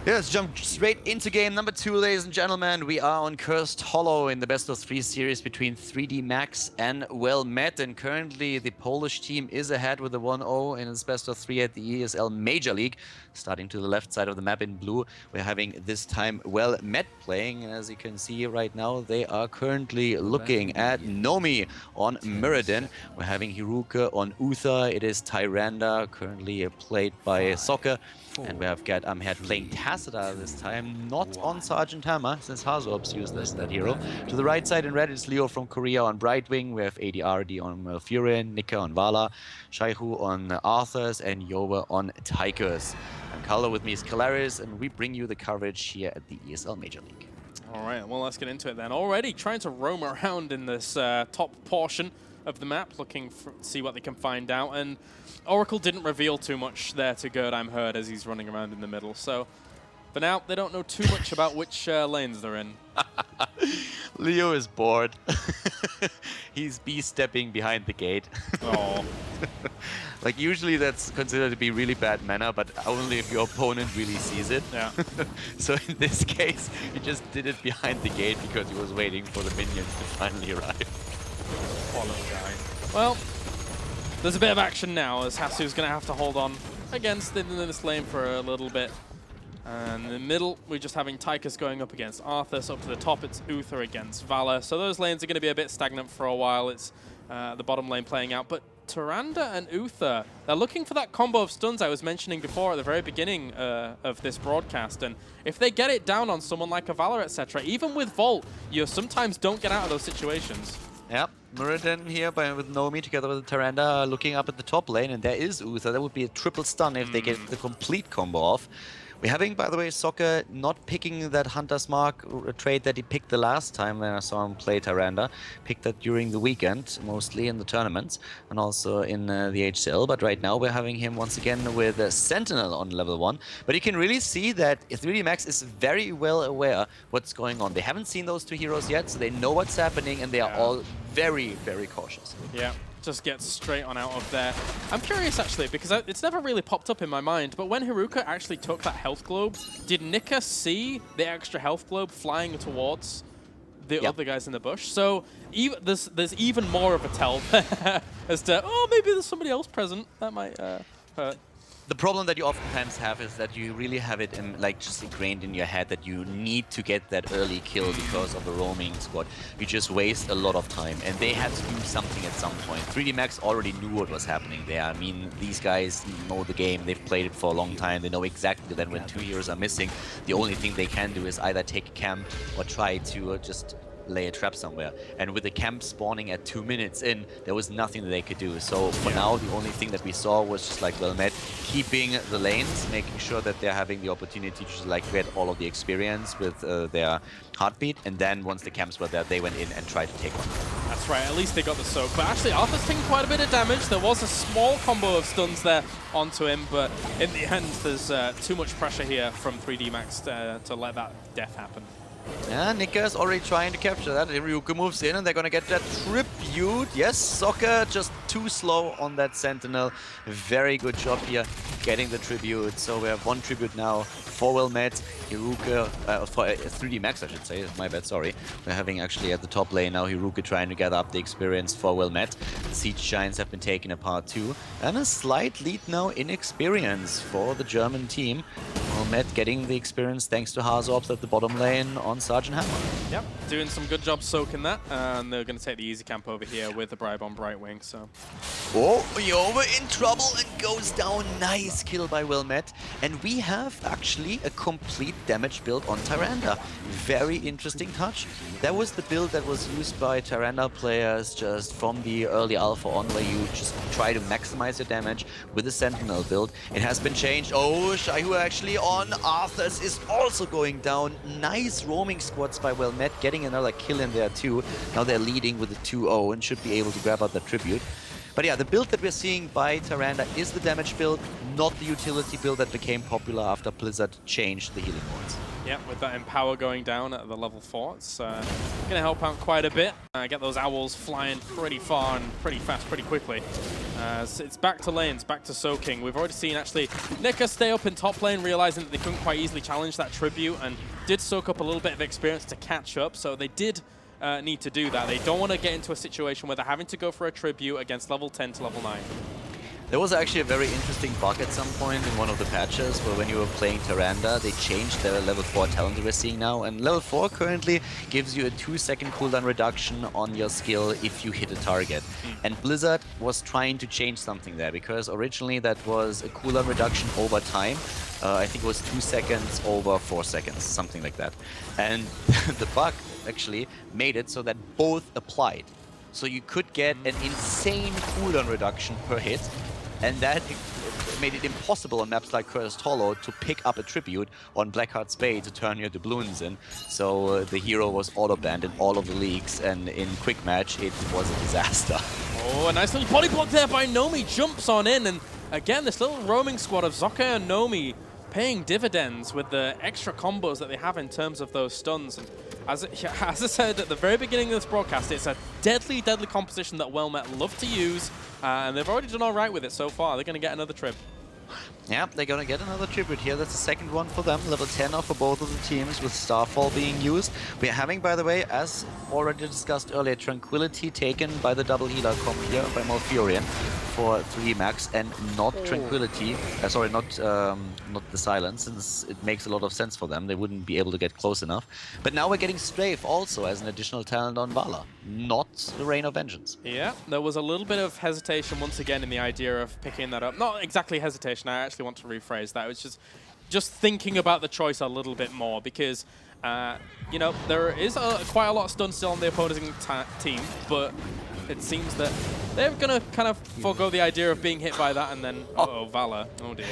Yeah, let's jump straight into game number 2, ladies and gentlemen. We are on Cursed Hollow in the best of 3 series between 3D Max and Wellmet. And currently the Polish team is ahead with a 1-0 in its best of 3 at the ESL Major League. Starting to the left side of the map in blue, we're having this time Wellmet playing. And as you can see right now, they are currently looking at Nomi on Muradin. We're having Hiruka on Uther. It is Tyrande, currently played by Soccer. And we have Get Head playing Tacita this time, not on Sergeant Hammer, since Hazorps used that hero. To the right side in red is Leo from Korea on Brightwing. We have ADRD on Malfurion, Nika on Vala, Shaihu on Arthas, and Yoba on Tychus. And color with me is Calaris, and we bring you the coverage here at the ESL Major League. All right, well, let's get into it then. Already trying to roam around in this top portion of the map, looking to see what they can find out. And Oracle didn't reveal too much there to Gerd, I'm heard, as he's running around in the middle. So for now, they don't know too much about which lanes they're in. Leo is bored. He's B-stepping behind the gate. Oh. Like, usually that's considered to be really bad manner, but only if your opponent really sees it. Yeah. So in this case, he just did it behind the gate because he was waiting for the minions to finally arrive. Poor little guy. Well, there's a bit of action now as Hasu's going to have to hold on against in this lane for a little bit. And in the middle, we're just having Tychus going up against Arthas. Up to the top, it's Uther against Valor. So those lanes are going to be a bit stagnant for a while. It's the bottom lane playing out. But Tyrande and Uther, they're looking for that combo of stuns I was mentioning before at the very beginning of this broadcast. And if they get it down on someone like a Valor, etc., even with Volt, you sometimes don't get out of those situations. Yep, Muradin here with Nomi together with Tyrande looking up at the top lane, and there is Uther. That would be a triple stun if they get the complete combo off. We're having, by the way, Soccer not picking that Hunter's Mark trade that he picked the last time when I saw him play Tyrande. Picked that during the weekend, mostly in the tournaments, and also in the HCL. But right now we're having him once again with Sentinel on level 1. But you can really see that 3D Max is very well aware what's going on. They haven't seen those two heroes yet, so they know what's happening, and they are all very, very cautious. Yeah. Just gets straight on out of there. I'm curious actually, because it's never really popped up in my mind, but when Hiruka actually took that health globe, did Nika see the extra health globe flying towards the other guys in the bush? So there's even more of a tell there as to, oh, maybe there's somebody else present. That might hurt. The problem that you oftentimes have is that you really have it like just ingrained in your head that you need to get that early kill because of the roaming squad. You just waste a lot of time, and they had to do something at some point. 3D Max already knew what was happening there. I mean, these guys know the game. They've played it for a long time. They know exactly that when two heroes are missing, the only thing they can do is either take a camp or try to just lay a trap somewhere. And with the camp spawning at 2 minutes in, there was nothing that they could do. So for now, the only thing that we saw was just like Wellmet keeping the lanes, making sure that they're having the opportunity to just like get all of the experience with their heartbeat. And then once the camps were there, they went in and tried to take one. That's right, at least they got the soak. But actually, Arthur's taking quite a bit of damage. There was a small combo of stuns there onto him, but in the end, there's too much pressure here from 3D Max to let that death happen. Yeah, Nika's already trying to capture that. Ryuka moves in and they're gonna get that tribute. Yes, Soccer just too slow on that Sentinel. Very good job here getting the tribute. So we have one tribute now for Wellmet, Hiruka, for 3D Max I should say, my bad, sorry. We're having actually at the top lane now Hiruka trying to gather up the experience for Wellmet. The Siege Giants have been taken apart too. And a slight lead now in experience for the German team. Wellmet getting the experience thanks to Hazorps at the bottom lane on Sergeant Hammer. Yep, doing some good job soaking that, and they're going to take the easy camp over here with the bribe on Brightwing. So, oh, Yova in trouble and goes down. Nice kill by Wellmet, and we have actually a complete damage build on Tyrande. Very interesting touch. That was the build that was used by Tyrande players just from the early alpha on, where you just try to maximize your damage with the Sentinel build. It has been changed. Oh, Shaihu actually on. Arthas is also going down. Nice roaming squads by Wellmet, getting another kill in there too. Now they're leading with a 2-0 and should be able to grab out the tribute. But yeah, the build that we're seeing by Tyrande is the damage build, not the utility build that became popular after Blizzard changed the healing modes. Yeah, with that Empower going down at the level 4, it's going to help out quite a bit. Get those owls flying pretty far and pretty fast, pretty quickly. So it's back to lanes, back to soaking. We've already seen actually Nika stay up in top lane, realizing that they couldn't quite easily challenge that tribute, and did soak up a little bit of experience to catch up. So they did need to do that. They don't want to get into a situation where they're having to go for a tribute against level 10 to level 9. There was actually a very interesting bug at some point in one of the patches where when you were playing Tyrande, they changed their level 4 talent that we're seeing now. And level 4 currently gives you a 2-second cooldown reduction on your skill if you hit a target. And Blizzard was trying to change something there, because originally that was a cooldown reduction over time. I think it was 2 seconds over 4 seconds, something like that. And the bug actually made it so that both applied. So you could get an insane cooldown reduction per hit, and that made it impossible on maps like Cursed Hollow to pick up a tribute on Blackheart Spade to turn your doubloons in. So the hero was auto-banned in all of the leagues, and in quick match it was a disaster. Oh, a nice little body block there by Nomi, jumps on in, and again this little roaming squad of Zoka and Nomi paying dividends with the extra combos that they have in terms of those stuns. And As I said at the very beginning of this broadcast, it's a deadly, deadly composition that Wellmet love to use, and they've already done all right with it so far. They're going to get another trip. Yeah, they're gonna get another tribute here. That's the second one for them. Level 10 now for both of the teams with Starfall being used. We're having, by the way, as already discussed earlier, Tranquility taken by the double healer comp here by Malfurion for 3 max, and not Tranquility. Sorry, not the Silence, since it makes a lot of sense for them. They wouldn't be able to get close enough. But now we're getting Strafe also as an additional talent on Vala, not the Reign of Vengeance. Yeah, there was a little bit of hesitation once again in the idea of picking that up. Not exactly hesitation, I actually want to rephrase that. It was just thinking about the choice a little bit more, because you know, there is quite a lot of stun still on the opposing team, but it seems that they're going to kind of forego the idea of being hit by that, and then, uh-oh, Vala. Oh dear.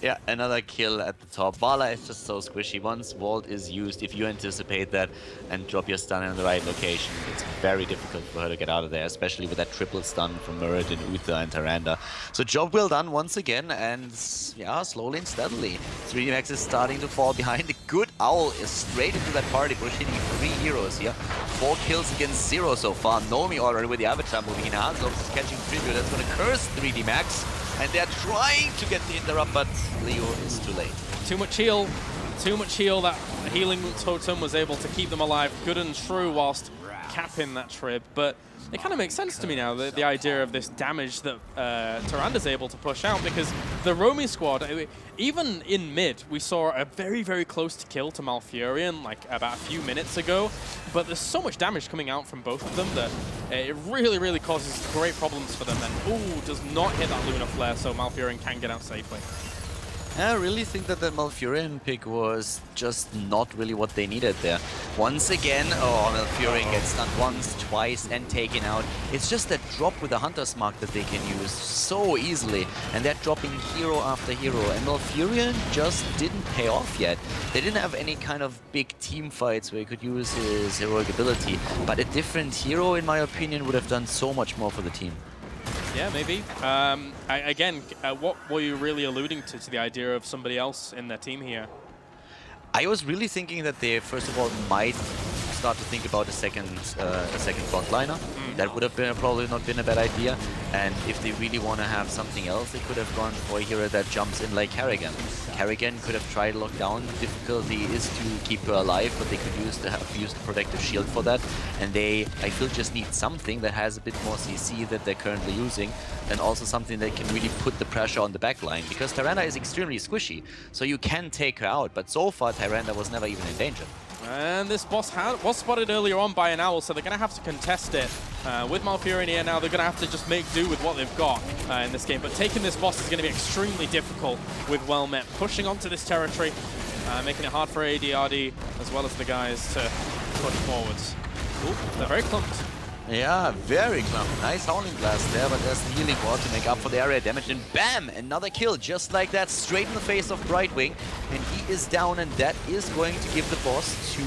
Yeah, another kill at the top. Vala is just so squishy. Once Vault is used, if you anticipate that and drop your stun in the right location, it's very difficult for her to get out of there, especially with that triple stun from Murid and Uther and Tyrande. So job well done once again, and yeah, slowly and steadily. 3D Max is starting to fall behind. The good Owl is straight into that party push, hitting 3 heroes here. 4 kills against 0 so far. Nomi already with the Avatar moving in. Hanzo is catching tribute. That's going to curse 3D Max. And they're trying to get the interrupt, but Leo is too late. Too much heal. Too much heal. That healing totem was able to keep them alive good and true whilst capping that trib. But it kind of makes sense to me now, the idea of this damage that Tyrande's able to push out, because the Romy squad, even in mid, we saw a very, very close to kill to Malfurion like about a few minutes ago, but there's so much damage coming out from both of them that it really, really causes great problems for them. And ooh, does not hit that Lunar Flare, so Malfurion can get out safely. I really think that the Malfurion pick was just not really what they needed there. Once again, Malfurion gets stunned once, twice, and taken out. It's just that drop with the Hunter's Mark that they can use so easily, and they're dropping hero after hero, and Malfurion just didn't pay off yet. They didn't have any kind of big team fights where he could use his heroic ability, but a different hero, in my opinion, would have done so much more for the team. Yeah, maybe. Again, what were you really alluding to the idea of somebody else in their team here? I was really thinking that they, first of all, might start to think about a second frontliner. That would have been probably not been a bad idea. And if they really want to have something else, they could have gone for a hero that jumps in like Kerrigan. Kerrigan could have tried lockdown. The difficulty is to keep her alive, but they could use the protective shield for that. And they, I feel, just need something that has a bit more CC that they're currently using, and also something that can really put the pressure on the backline. Because Tyrande is extremely squishy, so you can take her out. But so far, Tyrande was never even in danger. And this boss was spotted earlier on by an Owl, so they're going to have to contest it. With Malfurion here now, they're going to have to just make do with what they've got in this game. But taking this boss is going to be extremely difficult with Wellmet pushing onto this territory, making it hard for ADRD as well as the guys to push forwards. Ooh, they're very clumped. Yeah, very clumped. Nice Howling Blast there, but there's the healing ward to make up for the area damage, and bam! Another kill, just like that, straight in the face of Brightwing, and he is down, and that is going to give the boss to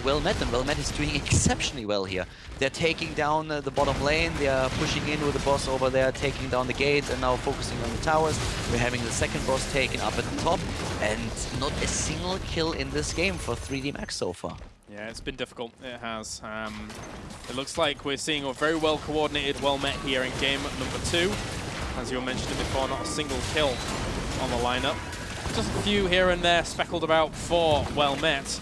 Wellmet, and Wellmet is doing exceptionally well here. They're taking down the bottom lane, they're pushing in with the boss over there, taking down the gates, and now focusing on the towers. We're having the second boss taken up at the top, and not a single kill in this game for 3D Max so far. Yeah, it's been difficult. It has. It looks like we're seeing a very well coordinated Wellmet here in game number 2. As you were mentioning before, not a single kill on the lineup. Just a few here and there speckled about for Wellmet,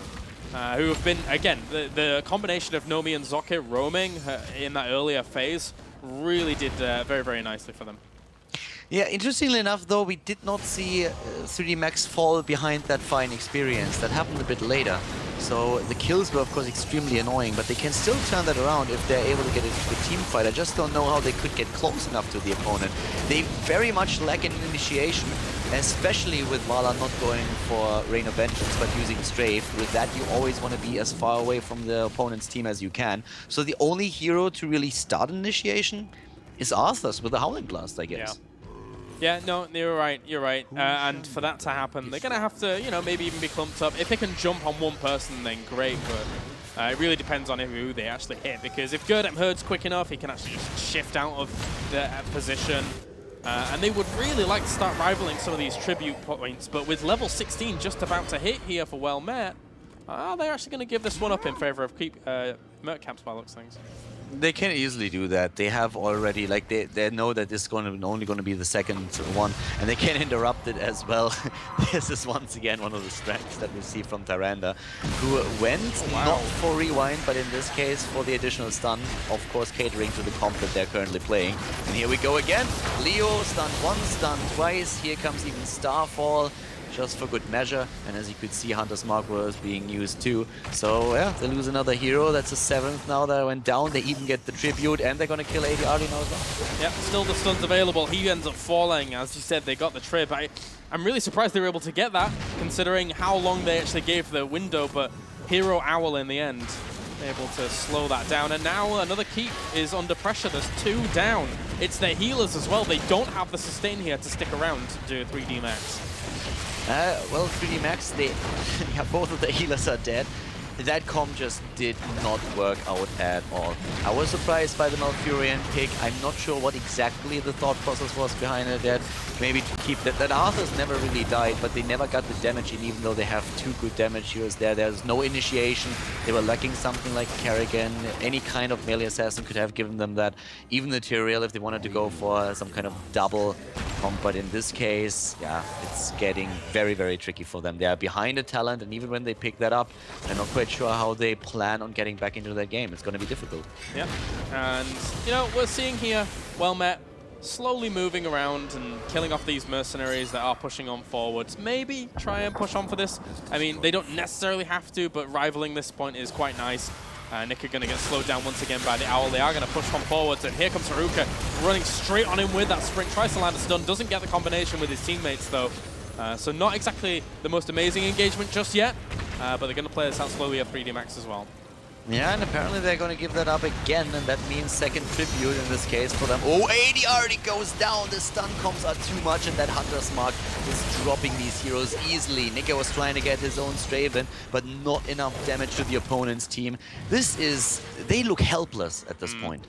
who have been, again, the combination of Nomi and Zokke roaming in that earlier phase really did very, very nicely for them. Yeah, interestingly enough, though, we did not see 3D Max fall behind that fine experience. That happened a bit later. So the kills were, of course, extremely annoying, but they can still turn that around if they're able to get a good team fight. I just don't know how they could get close enough to the opponent. They very much lack an initiation, especially with Vala not going for Reign of Vengeance, but using Strafe. With that, you always want to be as far away from the opponent's team as you can. So the only hero to really start an initiation is Arthur's with the Howling Blast, I guess. Yeah. Yeah, no, you're right, you're right. And for that to happen, they're going to have to, you know, maybe even be clumped up. If they can jump on one person, then great, but it really depends on who they actually hit, because if Gerdem Herd's quick enough, he can actually just shift out of the position. And they would really like to start rivaling some of these tribute points, but with level 16 just about to hit here for Wellmet, Are they actually going to give this one up in favor of keep Merc Camps by looks things? They can easily do that. They have already, like, they know that this is only going to be the second one, and they can interrupt it as well. This is once again one of the strengths that we see from Tyrande, who went not for rewind, but in this case for the additional stun, of course catering to the comp that they're currently playing. And here we go again. Leo stunned once, stunned twice. Here comes even Starfall, just for good measure, and as you could see, Hunter's Mark was being used too. So yeah, they lose another hero. That's the 7th now that went down. They even get the tribute, and they're gonna kill ADR now as well. Yep, still the stuns available. He ends up falling. As you said, they got the trip. I'm really surprised they were able to get that, considering how long they actually gave the window, but Hero Owl in the end able to slow that down. And now another keep is under pressure. There's 2 down. It's their healers as well. They don't have the sustain here to stick around to do 3D Max. Well, 3D Max, yeah, both of the healers are dead. That comp just did not work out at all. I was surprised by the Malfurion pick. I'm not sure what exactly the thought process was behind it. That maybe to keep that Arthur's never really died, but they never got the damage in, even though they have 2 good damage heroes there. There's no initiation. They were lacking something like Kerrigan. Any kind of melee assassin could have given them that. Even the Tyrael, if they wanted to go for some kind of double comp, but in this case, yeah, it's getting very, very tricky for them. They are behind a talent, and even when they pick that up, they're not quite sure how they plan on getting back into that game. It's going to be difficult. Yep, and you know, we're seeing here Wellmet slowly moving around and killing off these mercenaries that are pushing on forwards. Maybe try and push on for this. I mean, they don't necessarily have to, but rivaling this point is quite nice. Nick are going to get slowed down once again by the Owl. They are going to push on forwards, and here comes Haruka running straight on him with that sprint. Tries to land a stun, doesn't get the combination with his teammates though. So not exactly the most amazing engagement just yet, but they're going to play this out slowly at 3D Max as well. Yeah, and apparently they're going to give that up again, and that means second tribute in this case for them. Oh, AD already goes down. The stun comps are too much, and that Hunter's Mark is dropping these heroes easily. Nika was trying to get his own Straven, but not enough damage to the opponent's team. They look helpless at this point.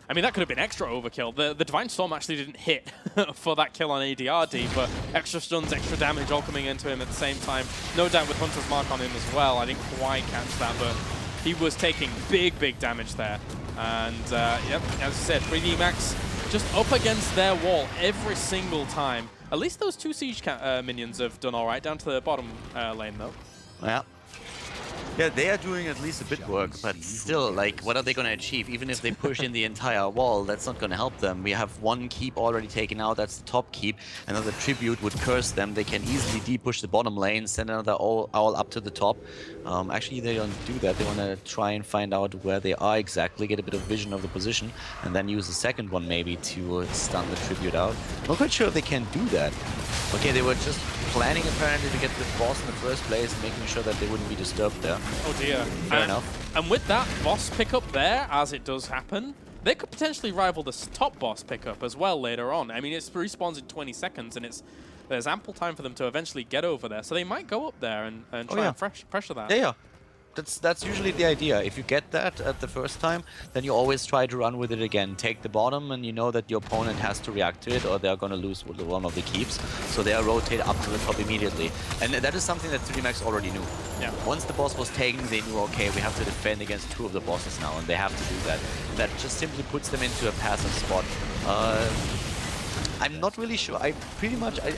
I mean, that could have been extra overkill. The Divine Storm actually didn't hit for that kill on ADRD, but extra stuns, extra damage all coming into him at the same time. No doubt with Hunter's Mark on him as well. I didn't quite catch that, but he was taking big, big damage there. And, yep, as I said, 3D Max just up against their wall every single time. At least those 2 Siege minions have done all right, down to the bottom lane, though. Yeah. Yeah, they are doing at least a bit work, but still, like, what are they going to achieve? Even if they push in the entire wall, that's not going to help them. We have 1 keep already taken out, that's the top keep. Another tribute would curse them. They can easily de-push the bottom lane, send another owl up to the top. Actually, they don't do that. They want to try and find out where they are exactly, get a bit of vision of the position, and then use the second one maybe to stun the tribute out. Not quite sure if they can do that. Okay, they were just planning apparently to get this boss in the first place, making sure that they wouldn't be disturbed there. Oh dear. Fair enough. And with that boss pickup there, as it does happen, they could potentially rival this top boss pickup as well later on. I mean, it respawns in 20 seconds, and there's ample time for them to eventually get over there. So they might go up there and try and pressure that. Yeah. That's usually the idea. If you get that at the first time, then you always try to run with it again. Take the bottom, and you know that the opponent has to react to it, or they're going to lose one of the keeps. So they rotate up to the top immediately. And that is something that 3D Max already knew. Yeah. Once the boss was taken, they knew, okay, we have to defend against 2 of the bosses now, and they have to do that. That just simply puts them into a passive spot. I'm not really sure. I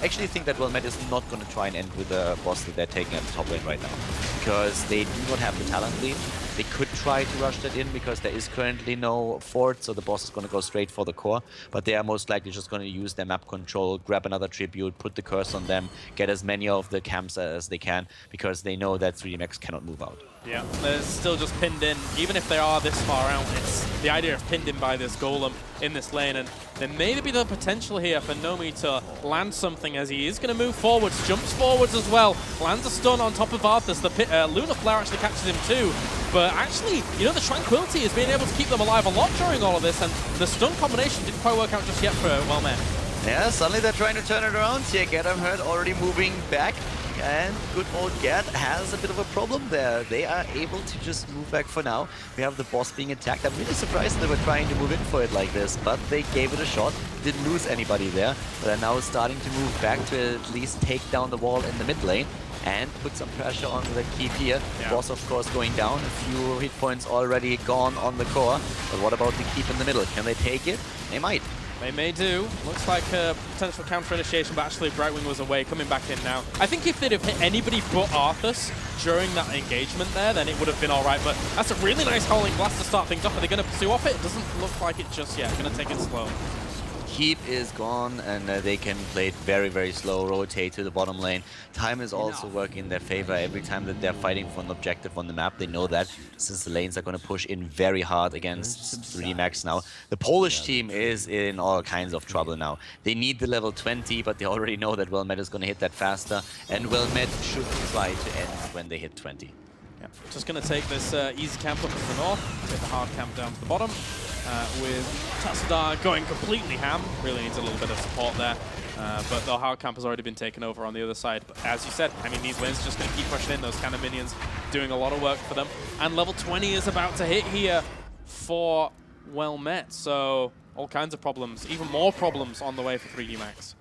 actually think that Wellmet is not going to try and end with the boss that they're taking at the top lane right now, because they do not have the talent lead. They could try to rush that in because there is currently no fort, so the boss is going to go straight for the core, but they are most likely just going to use their map control, grab another tribute, put the curse on them, get as many of the camps as they can, because they know that 3D Max cannot move out. Yeah, they're still just pinned in. Even if they are this far out, it's the idea of pinned in by this golem in this lane, and there may be the potential here for Nomi to land something as he is going to move forwards, jumps forwards as well, lands a stun on top of Arthas. The Lunar Flare actually catches him too, but actually, you know, the Tranquility is being able to keep them alive a lot during all of this, and the stun combination didn't quite work out just yet for Wellmet. Yeah, suddenly they're trying to turn it around. Yeah, Get 'em Hurt already moving back. And good old Gerd has a bit of a problem there. They are able to just move back for now. We have the boss being attacked. I'm really surprised they were trying to move in for it like this, but they gave it a shot. Didn't lose anybody there, but are now starting to move back to at least take down the wall in the mid lane. and put some pressure on the keep here. Yeah. Boss, of course, going down. A few hit points already gone on the core. But what about the keep in the middle? Can they take it? They might. They may do. Looks like a potential counter initiation, but actually Brightwing was away, coming back in now. I think if they'd have hit anybody but Arthas during that engagement there, then it would have been all right. But that's a really nice Howling Blast to start things off. Are they going to pursue off it? It doesn't look like it just yet. Going to take it slow. Keep is gone, and they can play it very, very slow, rotate to the bottom lane. Time is also working in their favor. Every time that they're fighting for an objective on the map, they know that, since the lanes are going to push in very hard against 3D Max now. The Polish team is in all kinds of trouble now. They need the level 20, but they already know that Wellmet is going to hit that faster, and Wellmet should try to end when they hit 20. Yeah. Just going to take this easy camp up to the north, take the hard camp down to the bottom. With Tassadar going completely ham, really needs a little bit of support there. But the hard camp has already been taken over on the other side. But as you said, I mean, these lanes are just going to keep pushing in. Those kind of minions doing a lot of work for them. And level 20 is about to hit here for Wellmet. So all kinds of problems, even more problems on the way for 3D Max.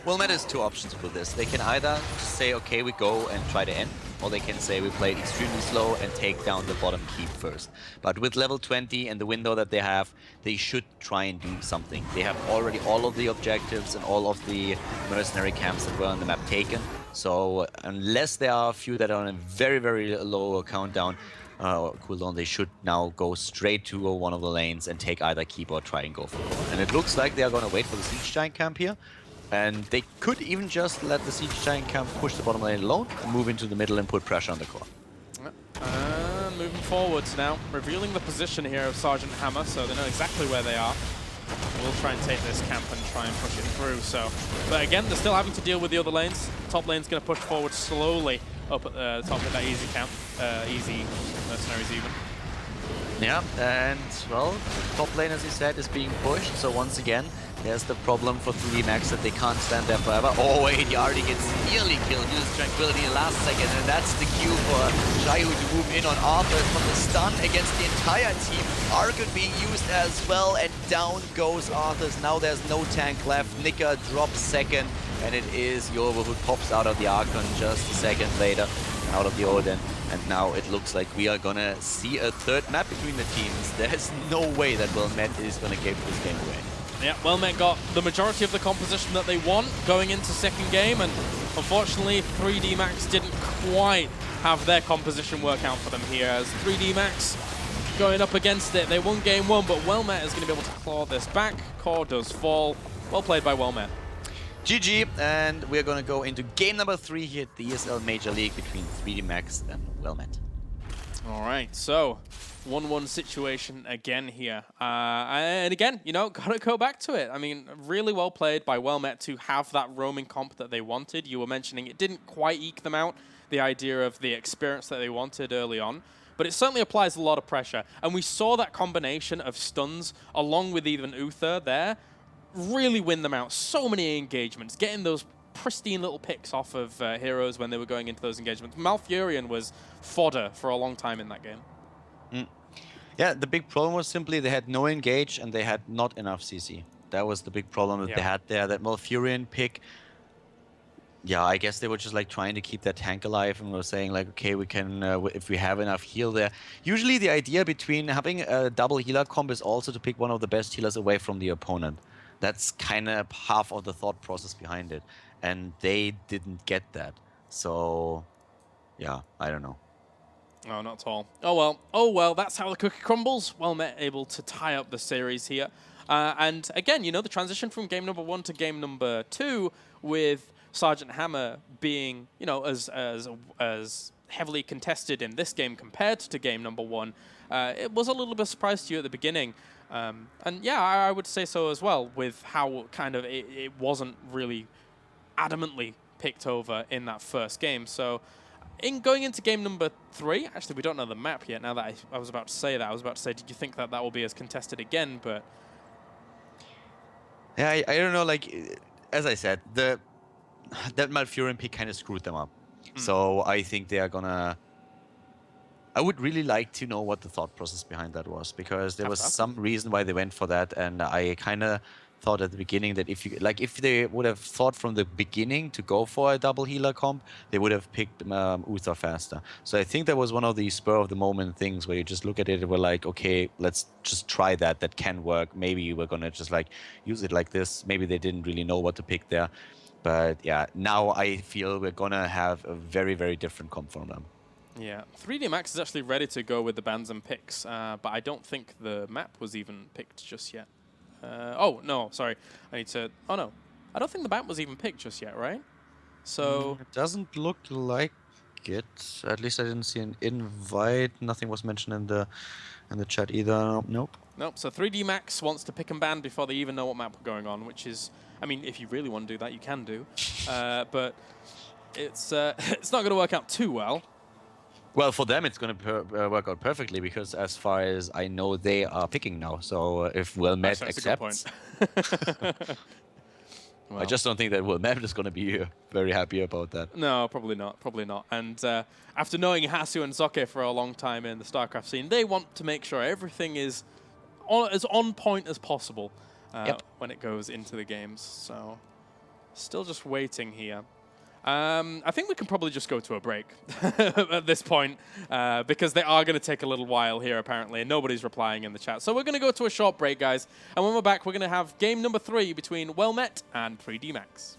Wellmet has two options with this. They can either say, okay, we go and try to end, or they can say we play it extremely slow and take down the bottom keep first. But with level 20 and the window that they have, they should try and do something. They have already all of the objectives and all of the mercenary camps that were on the map taken. So unless there are a few that are on a very, very low countdown, cooldown, they should now go straight to one of the lanes and take either keep or try and go for it. And it looks like they are going to wait for the Siege Giant camp here. And they could even just let the Siege Giant camp push the bottom lane alone and move into the middle and put pressure on the core. And moving forwards now, revealing the position here of Sergeant Hammer, so they know exactly where they are. We'll try and take this camp and try and push it through. So, but again, they're still having to deal with the other lanes. Top lane's going to push forward slowly up at the top of that easy camp, easy mercenaries even. Yeah, and well, top lane, as you said, is being pushed. So once again, there's the problem for 3D Max that they can't stand there forever. Oh wait, he already gets nearly killed. Uses Tranquility in the last second, and that's the cue for Shaihu to move in on Arthur from the stun against the entire team. Argon being used as well, and down goes Arthur's. Now there's no tank left. Nika drops second, and it is Yovo who pops out of the Archon just a second later, out of the Odin. And now it looks like we are gonna see a third map between the teams. There's no way that Wellmet is gonna give this game away. Yeah, Wellmet got the majority of the composition that they want going into second game, and unfortunately 3D Max didn't quite have their composition work out for them here, as 3D Max going up against it. They won game one, but Wellmet is going to be able to claw this back. Core does fall. Well played by Wellmet. GG, and we're going to go into game number 3 here at the ESL Major League between 3D Max and Wellmet. All right, so 1-1 situation again here. And again, you know, got to go back to it. I mean, really well played by Wellmet to have that roaming comp that they wanted. You were mentioning it didn't quite eke them out, the idea of the experience that they wanted early on. But it certainly applies a lot of pressure. And we saw that combination of stuns along with even Uther there really win them out. So many engagements, getting those pristine little picks off of heroes when they were going into those engagements. Malfurion was fodder for a long time in that game. Yeah, the big problem was simply they had no engage and they had not enough CC. That was the big problem that they had there. That Malfurion pick, yeah, I guess they were just like trying to keep that tank alive and were saying like, okay, we can, if we have enough heal there. Usually the idea between having a double healer comp is also to pick one of the best healers away from the opponent. That's kind of half of the thought process behind it. And they didn't get that. So, yeah, I don't know. No, not at all. Oh well, that's how the cookie crumbles. Wellmet able to tie up the series here. And again, you know, the transition from game number 1 to game number 2 with Sergeant Hammer being, you know, as heavily contested in this game compared to game number 1, it was a little bit of a surprise to you at the beginning. And yeah, I would say so as well, with how kind of it wasn't really adamantly picked over in that first game. So in going into game number 3, actually we don't know the map yet. Now that I was about to say that, I was about to say, did you think that that will be as contested again? But yeah, I don't know. Like as I said, that Malfurion pick kind of screwed them up. So I think they are gonna. I would really like to know what the thought process behind that was, because there was some reason why they went for that, and I kind of thought at the beginning that if they would have thought from the beginning to go for a double healer comp, they would have picked Uther faster. So I think that was one of the spur of the moment things where you just look at it and we're like, okay, let's just try that. That can work. Maybe we're gonna just like use it like this. Maybe they didn't really know what to pick there. But yeah, now I feel we're gonna have a very, very different comp from them. Yeah, 3D Max is actually ready to go with the bans and picks, but I don't think the map was even picked just yet. Oh, no, sorry. I need to... Oh, no. I don't think the map was even picked just yet, right? So... It doesn't look like it. At least I didn't see an invite. Nothing was mentioned in the chat either. Nope. Nope, so 3D Max wants to pick and ban before they even know what map we're going on, which is... I mean, if you really want to do that, you can do. But it's it's not going to work out too well. Well, for them, it's going to work out perfectly because, as far as I know, they are picking now. So if Wellmet accepts, well, I just don't think that Wellmet is going to be very happy about that. No, probably not. Probably not. And after knowing Hasu and Zoke for a long time in the StarCraft scene, they want to make sure everything is as on point as possible when it goes into the games. So, still just waiting here. I think we can probably just go to a break at this point because they are going to take a little while here, apparently, and nobody's replying in the chat. So we're going to go to a short break, guys. And when we're back, we're going to have game number 3 between Wellmet and 3D Max.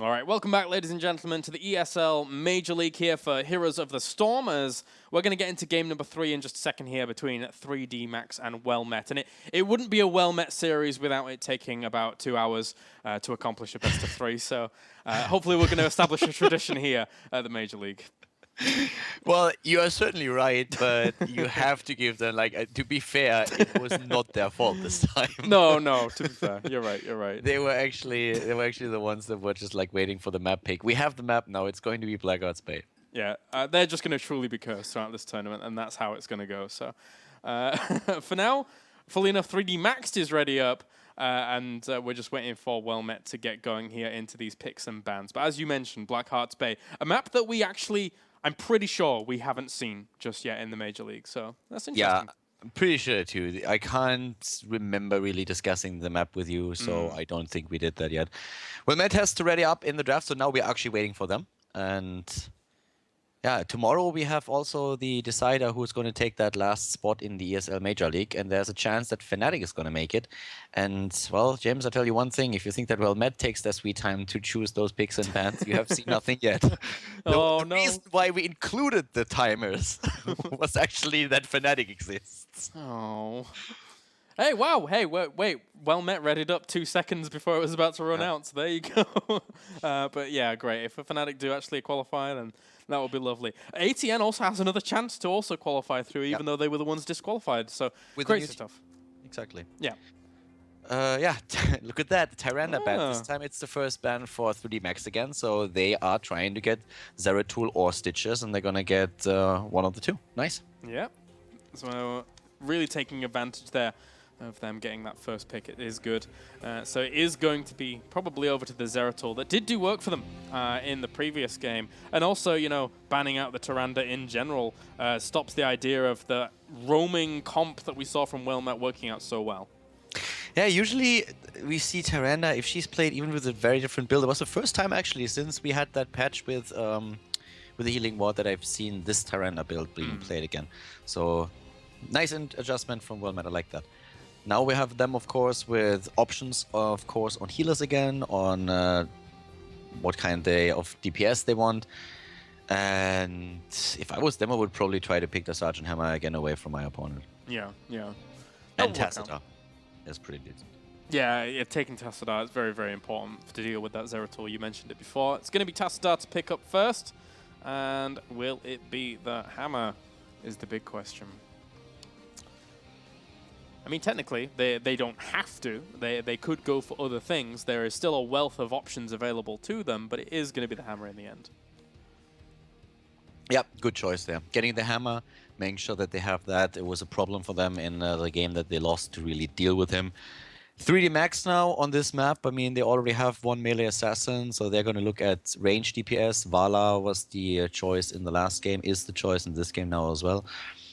All right, welcome back, ladies and gentlemen, to the ESL Major League here for Heroes of the Storm, as we're going to get into game number 3 in just a second here between 3D Max and Wellmet. And it wouldn't be a Wellmet series without it taking about 2 hours to accomplish a best of 3. So hopefully we're going to establish a tradition here at the Major League. Well, you are certainly right, but you have to give them, like, to be fair, it was not their fault this time. No, to be fair, you're right. They were actually the ones that were just like waiting for the map pick. We have the map now. It's going to be Blackout's Bay. Yeah, they're just going to truly be cursed throughout this tournament, and that's how it's going to go. So, for now, fully enough, 3D Maxed is ready up, and we're just waiting for Wellmet to get going here into these picks and bans. But as you mentioned, Blackheart's Bay, a map that we actually, I'm pretty sure we haven't seen just yet in the Major League. So that's interesting. Yeah, I'm pretty sure too. I can't remember really discussing the map with you, so I don't think we did that yet. Well, Matt has to ready up in the draft, so now we're actually waiting for them. And Yeah, tomorrow we have also the decider who's going to take that last spot in the ESL Major League, and there's a chance that Fnatic is going to make it. And, well, James, I'll tell you one thing. If you think that Wellmet takes their sweet time to choose those picks and bans, you have seen nothing yet. Oh, The no. reason why we included the timers was actually that Fnatic exists. Oh. Hey, wow. Hey, wait. Wellmet read it up 2 seconds before it was about to run out, so there you go. But yeah, great. If a Fnatic do actually qualify, then that would be lovely. ATN also has another chance to also qualify through, even though they were the ones disqualified. So With great the new stuff. Exactly. Yeah. Yeah, look at that. The Tyrande ban. This time it's the first ban for 3D Max again, so they are trying to get Zeratul or Stitches, and they're going to get one of the two. Nice. Yeah. So really taking advantage there of them getting that first pick. It is good. So it is going to be probably over to the Zeratul that did do work for them in the previous game. And also, you know, banning out the Tyrande in general stops the idea of the roaming comp that we saw from Wellmet working out so well. Yeah, usually we see Tyrande, if she's played even with a very different build. It was the first time actually since we had that patch with the Healing Ward that I've seen this Tyrande build being played again. So nice adjustment from Wellmet, I like that. Now we have them, of course, with options, of course, on healers again, on what kind of DPS they want. And if I was them, I would probably try to pick the Sergeant Hammer again away from my opponent. Yeah, yeah. And Tacita is pretty decent. Yeah, taking Tassadar is very, very important to deal with that Zeratul. You mentioned it before. It's going to be Tassadar to pick up first. And will it be the Hammer is the big question. I mean, technically, they don't have to. They could go for other things. There is still a wealth of options available to them, but it is going to be the Hammer in the end. Yeah, good choice there. Getting the Hammer, making sure that they have that. It was a problem for them in the game that they lost to really deal with him. 3D Max now on this map. I mean, they already have one melee assassin, so they're going to look at range DPS. Vala was the choice in the last game, is the choice in this game now as well.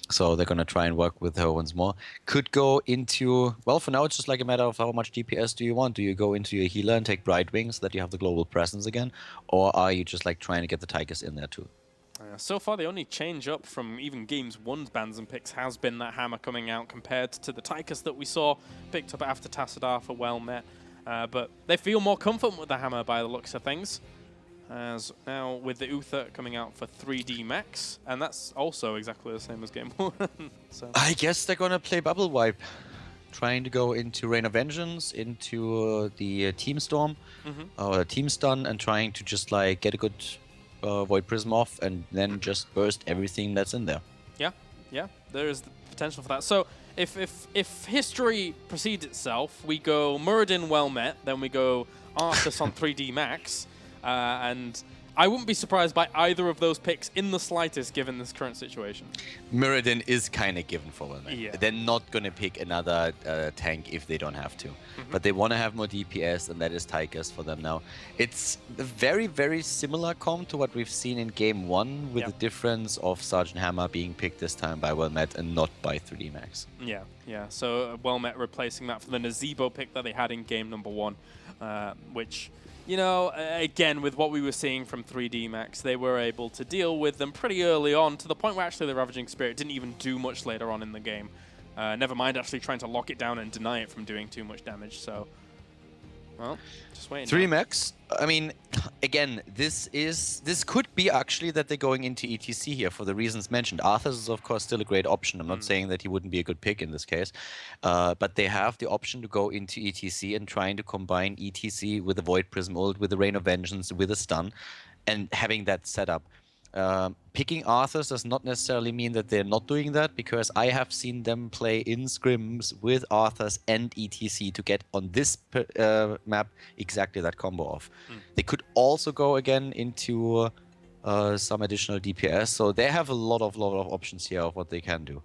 So they're going to try and work with her once more. Could go into, well, for now it's just like a matter of how much DPS do you want. Do you go into your healer and take Bright Wings so that you have the global presence again? Or are you just like trying to get the Tigers in there too? So far, the only change up from even Games 1's bans and picks has been that Hammer coming out compared to the Tychus that we saw picked up after Tassadar for Wellmet. But they feel more confident with the Hammer by the looks of things. As now with the Uther coming out for 3D Max, and that's also exactly the same as Game 1. So. I guess they're going to play Bubble Wipe. Trying to go into Rain of Vengeance, into the Team Storm, or Team Stun, and trying to just like get a good Void Prism off and then just burst everything that's in there. Yeah, there is the potential for that. So if history precedes itself, we go Muradin Wellmet, then we go Arthas on 3D Max, and I wouldn't be surprised by either of those picks in the slightest given this current situation. Muradin is kind of given for them. Yeah. They're not going to pick another tank if they don't have to. But they want to have more DPS, and that is Tigers for them now. It's a very, very similar comp to what we've seen in Game 1, with the difference of Sergeant Hammer being picked this time by Wellmet and not by 3D Max. Yeah. So Wellmet replacing that for the Nazebo pick that they had in Game number 1, which... You know, again, with what we were seeing from 3D Max, they were able to deal with them pretty early on, to the point where actually the Ravaging Spirit didn't even do much later on in the game. Never mind actually trying to lock it down and deny it from doing too much damage, so... Well, just waiting. 3D Max, I mean, again, this could be actually that they're going into ETC here for the reasons mentioned. Arthas is, of course, still a great option. I'm not saying that he wouldn't be a good pick in this case. But they have the option to go into ETC and trying to combine ETC with the Void Prism ult, with the Rain of Vengeance, with a stun, and having that set up. Picking Arthas does not necessarily mean that they're not doing that, because I have seen them play in scrims with Arthas and ETC to get on this map exactly that combo off. They could also go again into some additional DPS, so they have a lot of options here of what they can do.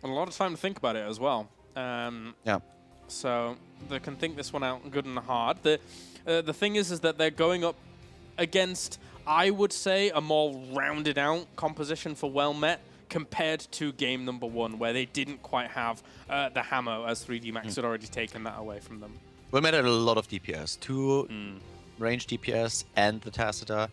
And a lot of time to think about it as well. Yeah. So they can think this one out good and hard. The thing is that they're going up against, I would say, a more rounded out composition for Wellmet compared to Game number 1, where they didn't quite have the Hammer, as 3D Max had already taken that away from them. Wellmet had a lot of DPS, 2 range DPS and the Tacita.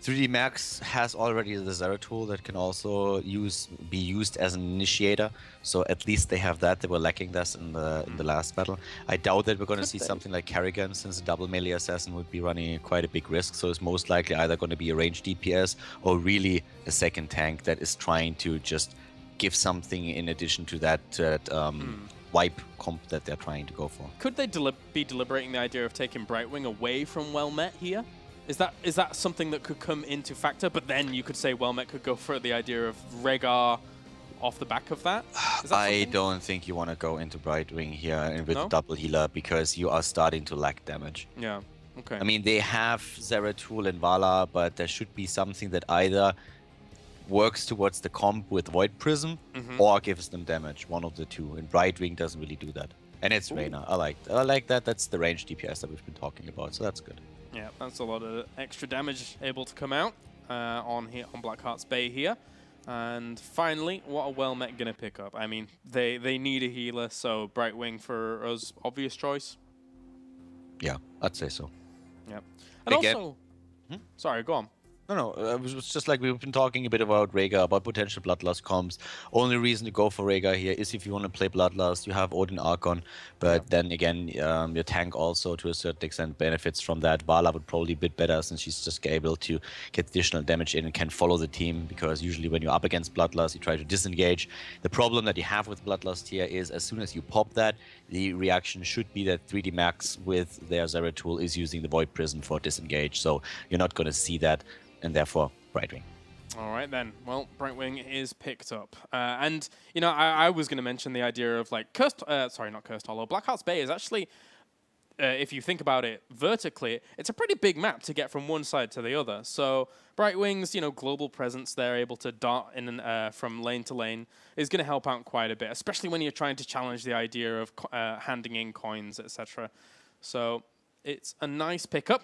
3D Max has already the Zero tool that can also be used as an initiator. So at least they have that. They were lacking this in the last battle. I doubt that we're going to see something like Kerrigan, since a double melee assassin would be running quite a big risk. So it's most likely either going to be a ranged DPS or really a second tank that is trying to just give something in addition to that wipe comp that they're trying to go for. Could they be deliberating the idea of taking Brightwing away from Wellmet here? Is that something that could come into factor? But then you could say Wellmet could go for the idea of Rhaegar off the back of that? I don't think you want to go into Brightwing here and with the double healer, because you are starting to lack damage. Yeah, okay. I mean, they have Zeratul and Vala, but there should be something that either works towards the comp with Void Prism or gives them damage, one of the two. And Brightwing doesn't really do that. And it's Reyna. I like that. That's the range DPS that we've been talking about, so that's good. Yeah, that's a lot of extra damage able to come out on Blackheart's Bay here. And finally, what are Wellmet going to pick up? I mean, they need a healer, so Brightwing for us, obvious choice. Yeah, I'd say so. Yeah. And again, also... Sorry, go on. No, it was just like we've been talking a bit about Rhaegar, about potential Bloodlust comps. Only reason to go for Rhaegar here is if you want to play Bloodlust, you have Odin Archon, but then again, your tank also to a certain extent benefits from that. Vala would probably be a bit better since she's just able to get additional damage in and can follow the team, because usually when you're up against Bloodlust, you try to disengage. The problem that you have with Bloodlust here is as soon as you pop that, the reaction should be that 3D Max with their Zeratul is using the Void Prism for disengage, so you're not going to see that. And therefore, Brightwing. All right, then. Well, Brightwing is picked up. And, you know, I was going to mention the idea of, like, not Cursed Hollow. Blackheart's Bay is actually, if you think about it vertically, it's a pretty big map to get from one side to the other. So Brightwing's, you know, global presence there, able to dart in from lane to lane, is going to help out quite a bit, especially when you're trying to challenge the idea of handing in coins, etc. So it's a nice pickup.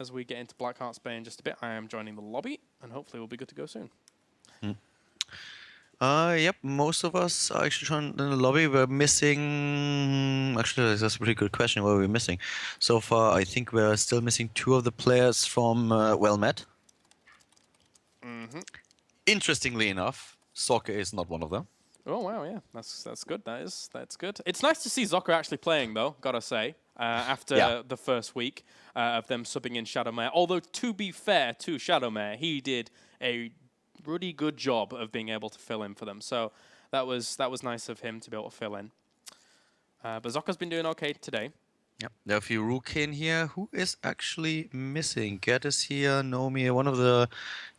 As we get into Blackheart's Bay in just a bit, I am joining the lobby, and hopefully we'll be good to go soon. Yep, most of us are actually trying in the lobby. We're missing... Actually, that's a pretty good question. What are we missing? So far, I think we're still missing 2 of the players from Wellmet. Interestingly enough, Soccer is not one of them. Oh, wow, yeah. That's good. That's good. It's nice to see Zocker actually playing, though, gotta say, after the first week of them subbing in Shadowmare. Although, to be fair to Shadowmare, he did a really good job of being able to fill in for them. So that was nice of him to be able to fill in. But Zocker's been doing okay today. Yep. There are a few Rook in here. Who is actually missing? Get is here, Nomi. One of the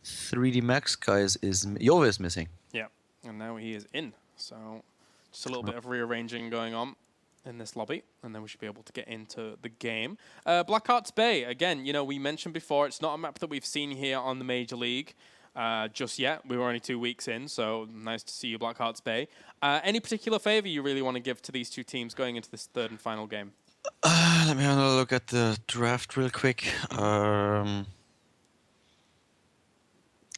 3D Max guys is... Yova is missing. Yeah. And now he is in. So just a little bit of rearranging going on in this lobby, and then we should be able to get into the game. Blackheart's Bay, again, you know, we mentioned before, it's not a map that we've seen here on the Major League just yet. We were only 2 weeks in, so nice to see you, Blackheart's Bay. Any particular favor you really want to give to these two teams going into this third and final game? Let me have a look at the draft real quick.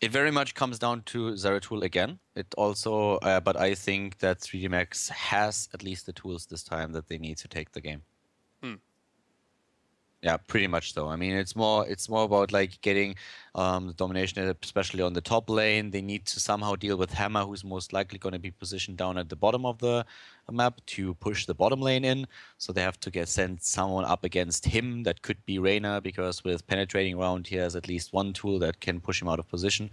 It very much comes down to Zeratul again. It also, but I think that 3D Max has at least the tools this time that they need to take the game. Yeah, pretty much so. I mean, it's more about like getting the domination, especially on the top lane. They need to somehow deal with Hammer, who's most likely going to be positioned down at the bottom of the map to push the bottom lane in. So they have to send someone up against him. That could be Reyna, because with penetrating round, he has at least one tool that can push him out of position.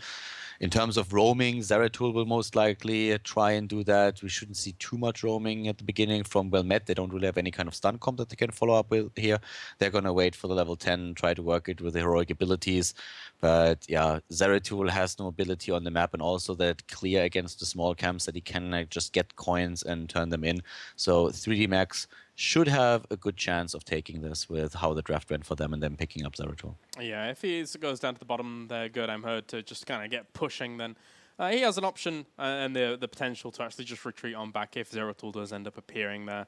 In terms of roaming, Zeratul will most likely try and do that. We shouldn't see too much roaming at the beginning from Wellmet. They don't really have any kind of stun comp that they can follow up with here. They're going to wait for the level 10, try to work it with the heroic abilities. But yeah, Zeratul has no ability on the map, and also that clear against the small camps that he can just get coins and turn them in. So 3D Max should have a good chance of taking this with how the draft went for them and then picking up Zeratul. Yeah, if he goes down to the bottom, they're good, I'm heard, to just kind of get pushing, then he has an option and the potential to actually just retreat on back if Zeratul does end up appearing there.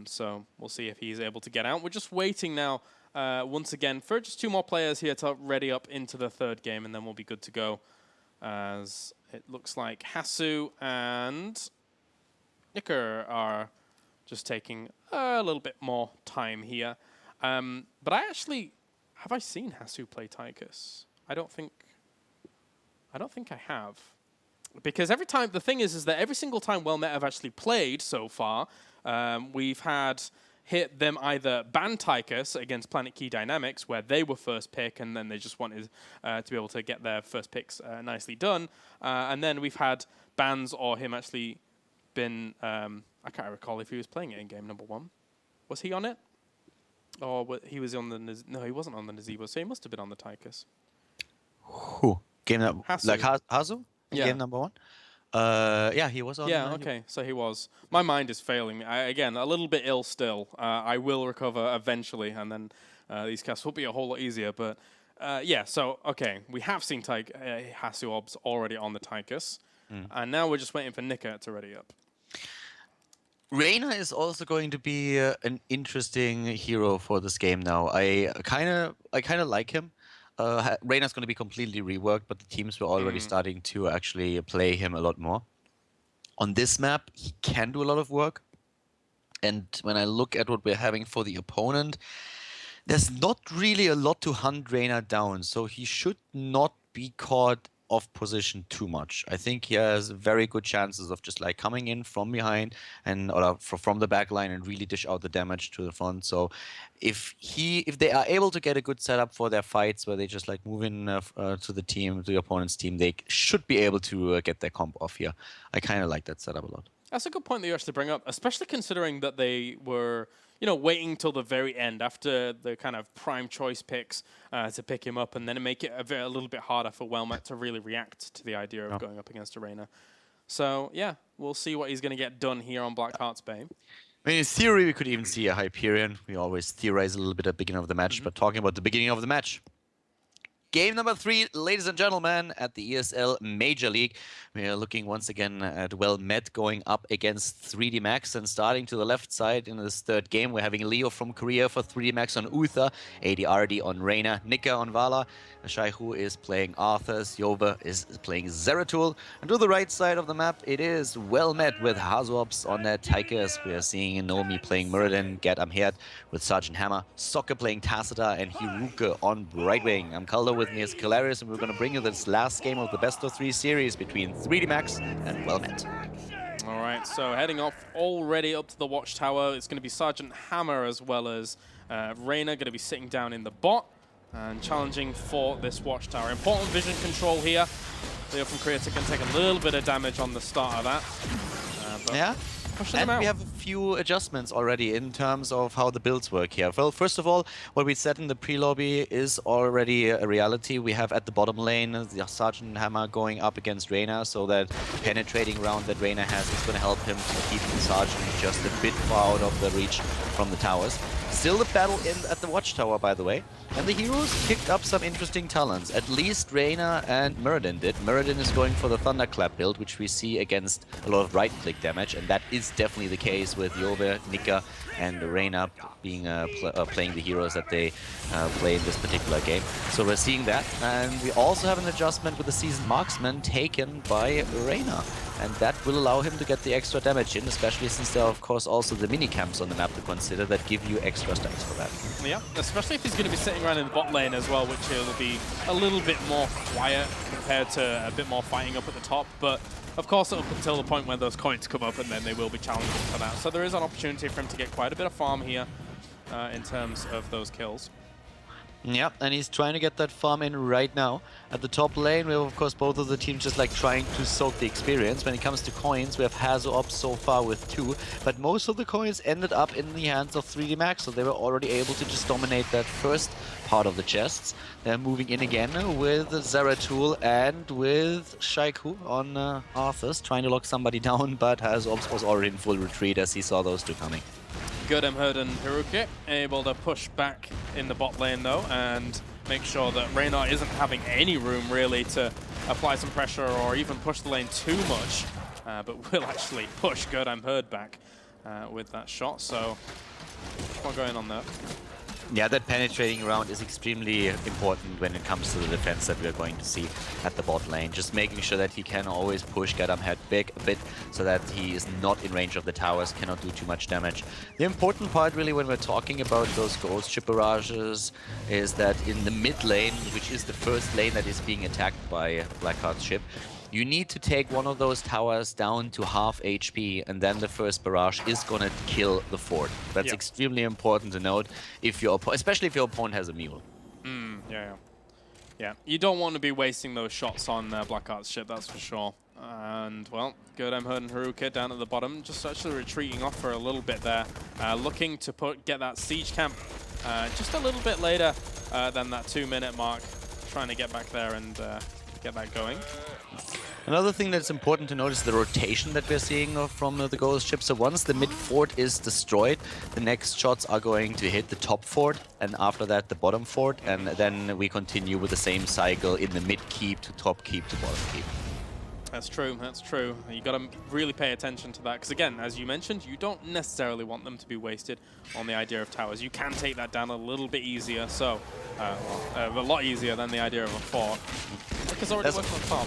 So we'll see if he's able to get out. We're just waiting now, once again, for just 2 more players here to ready up into the third game, and then we'll be good to go. As it looks like Hasu and Nicker are just taking a little bit more time here. But have I seen Hasu play Tychus? I don't think I have. Because every time, the thing is that every single time Wellmet have actually played so far, we've had hit them either ban Tychus against Planet Key Dynamics, where they were first pick, and then they just wanted to be able to get their first picks nicely done. And then we've had bans or him actually been, I can't recall if he was playing it in game number 1. Was he on it? Or he was on the, no, he wasn't on the Nazeebo, so he must have been on the Tychus. Who? Game number, like Hazu? Yeah. Game number 1? Yeah, he was on. Yeah, okay, so he was. My mind is failing me. Again, a little bit ill still. I will recover eventually, and then these casts will be a whole lot easier. But yeah, so, okay, we have seen Hasuobs already on the Tychus, and now we're just waiting for Nika to ready up. Reyna is also going to be an interesting hero for this game now. I kind of like him. Reyna's going to be completely reworked, but the teams were already starting to actually play him a lot more. On this map, he can do a lot of work. And when I look at what we're having for the opponent, there's not really a lot to hunt Reyna down, so he should not be caught off position too much. I think he has very good chances of just like coming in from behind and or from the back line and really dish out the damage to the front. So if they are able to get a good setup for their fights where they just like move in to the opponent's team, they should be able to get their comp off here. I kind of like that setup a lot. That's a good point that you actually bring up, especially considering that they were, you know, waiting till the very end after the kind of prime choice picks to pick him up, and then make it a little bit harder for Wellmet to really react to the idea of going up against Arena. So yeah, we'll see what he's going to get done here on Black Heart's Bay. I mean, in theory, we could even see a Hyperion. We always theorize a little bit at the beginning of the match, but talking about the beginning of the match. Game number 3, ladies and gentlemen, at the ESL Major League. We are looking once again at Wellmet going up against 3D Max, and starting to the left side in this third game, we're having Leo from Korea for 3D Max on Uther, ADRD on Reyna, Nika on Vala, Shaihu is playing Arthas, Jove is playing Zeratul, and to the right side of the map, it is Wellmet with Hasuobs on their Tychus. We are seeing Nomi playing Muradin, Gerd Amherd with Sergeant Hammer, Soccer playing Tacita, and Hiruke on Brightwing. I'm Caldo with me as Calarius, and we're going to bring you this last game of the best of 3 series between 3D Max and Wellmet. All right, so heading off already up to the Watchtower, it's going to be Sergeant Hammer as well as Reyna going to be sitting down in the bot and challenging for this Watchtower. Important vision control here. Leo from Korea can take a little bit of damage on the start of that. Yeah. And we have a few adjustments already in terms of how the builds work here. Well, first of all, what we said in the pre-lobby is already a reality. We have at the bottom lane the Sergeant Hammer going up against Reyna, so that penetrating round that Reyna has is going to help him to keep the Sergeant just a bit far out of the reach from the towers. Still the battle at the Watchtower, by the way. And the heroes picked up some interesting talents. At least Reyna and Muradin did. Muradin is going for the Thunderclap build, which we see against a lot of right-click damage, and that is definitely the case with Jove, Nika, and Reyna being playing the heroes that they play in this particular game. So we're seeing that, and we also have an adjustment with the Seasoned Marksman taken by Reyna. And that will allow him to get the extra damage in, especially since there are, of course, also the mini-camps on the map to consider that give you extra stats for that. Yeah, especially if he's going to be sitting around in the bot lane as well, which will be a little bit more quiet compared to a bit more fighting up at the top. But, of course, up until the point when those coins come up, and then they will be challenging for that. So there is an opportunity for him to get quite a bit of farm here in terms of those kills. Yeah, and he's trying to get that farm in right now. At the top lane, we have, of course, both of the teams just like trying to soak the experience. When it comes to coins, we have Hasuobs so far with 2, but most of the coins ended up in the hands of 3D Max, so they were already able to just dominate that first part of the chests. They're moving in again with Zeratul and with Shaiku on Arthas, trying to lock somebody down, but Hasuobs was already in full retreat as he saw those two coming. Good Amherd and Hiruke able to push back in the bot lane though and make sure that Reyna isn't having any room really to apply some pressure or even push the lane too much, but will actually push Good Amherd back with that shot. So what's going on there? Yeah, that penetrating round is extremely important when it comes to the defense that we are going to see at the bot lane. Just making sure that he can always push Gadam head big a bit so that he is not in range of the towers, cannot do too much damage. The important part really when we're talking about those ghost ship barrages is that in the mid lane, which is the first lane that is being attacked by Blackheart's ship, you need to take one of those towers down to half HP, and then the first barrage is gonna kill the fort. That's extremely important to note, if your especially if your opponent has a mule. Yeah, you don't want to be wasting those shots on Blackheart's ship, that's for sure. And, well, good Emherd and Haruka down at the bottom, just actually retreating off for a little bit there, looking to get that siege camp just a little bit later than that 2-minute mark, trying to get back there and get that going. Another thing that's important to notice is the rotation that we're seeing from the ghost ship. So once the mid fort is destroyed, the next shots are going to hit the top fort, and after that the bottom fort, and then we continue with the same cycle in the mid keep to top keep to bottom keep. That's true, that's true. You got to really pay attention to that, because again, as you mentioned, you don't necessarily want them to be wasted on the idea of towers. You can take that down a little bit easier, so a lot easier than the idea of a fort. Because already working on top.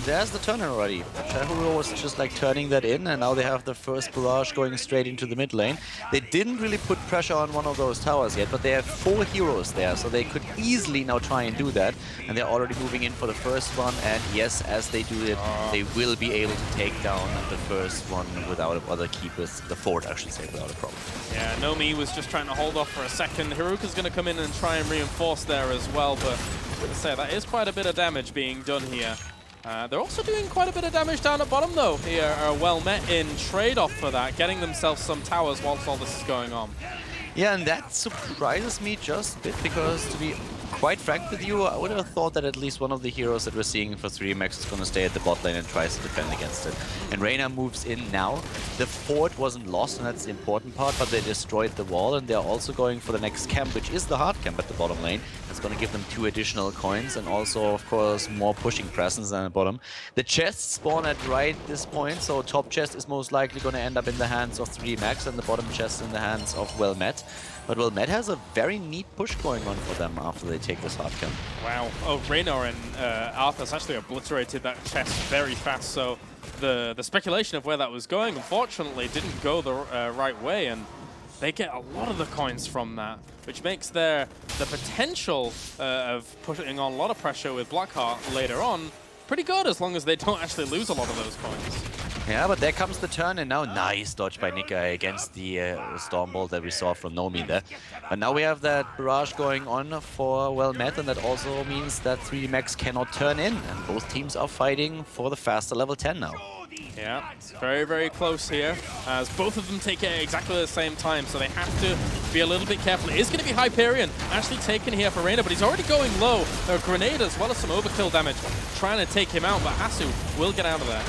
There's the turn already. Shahuro was just like turning that in, and now they have the first barrage going straight into the mid lane. They didn't really put pressure on one of those towers yet, but they have 4 heroes there, so they could easily now try and do that. And they're already moving in for the first one, and yes, as they do it, they will be able to take down the first one without other keepers, the fort, I should say, without a problem. Yeah, Nomi was just trying to hold off for a second. Haruka's going to come in and try and reinforce there as well, but as I say, that is quite a bit of damage being done here. They're also doing quite a bit of damage down at bottom, though. Here are Wellmet in trade-off for that, getting themselves some towers whilst all this is going on. Yeah, and that surprises me just a bit, because to be quite frank with you, I would have thought that at least one of the heroes that we're seeing for 3MX is going to stay at the bot lane and tries to defend against it. And Reyna moves in now. The fort wasn't lost, and that's the important part, but they destroyed the wall, and they're also going for the next camp, which is the hard camp at the bottom lane. It's going to give them 2 additional coins, and also, of course, more pushing presence than the bottom. The chests spawn at right this point, so top chest is most likely going to end up in the hands of 3MX, and the bottom chest in the hands of Wellmet. But Wellmet has a very neat push going on for them after they take this hard camp. Wow. Oh, Reyna and Arthur's actually obliterated that chest very fast, so the speculation of where that was going, unfortunately, didn't go the right way, and they get a lot of the coins from that, which makes the potential of putting on a lot of pressure with Blackheart later on pretty good, as long as they don't actually lose a lot of those coins. Yeah, but there comes the turn, and now nice dodge by Nikai against the Stormbolt that we saw from Nomi there. But now we have that barrage going on for Wellmet, and that also means that 3MX cannot turn in, and both teams are fighting for the faster level 10 now. Yeah, it's very, very close here, as both of them take it at exactly the same time, so they have to be a little bit careful. It is going to be Hyperion actually taken here for Reyna, but he's already going low. A grenade as well as some overkill damage, trying to take him out, but Hasu will get out of there.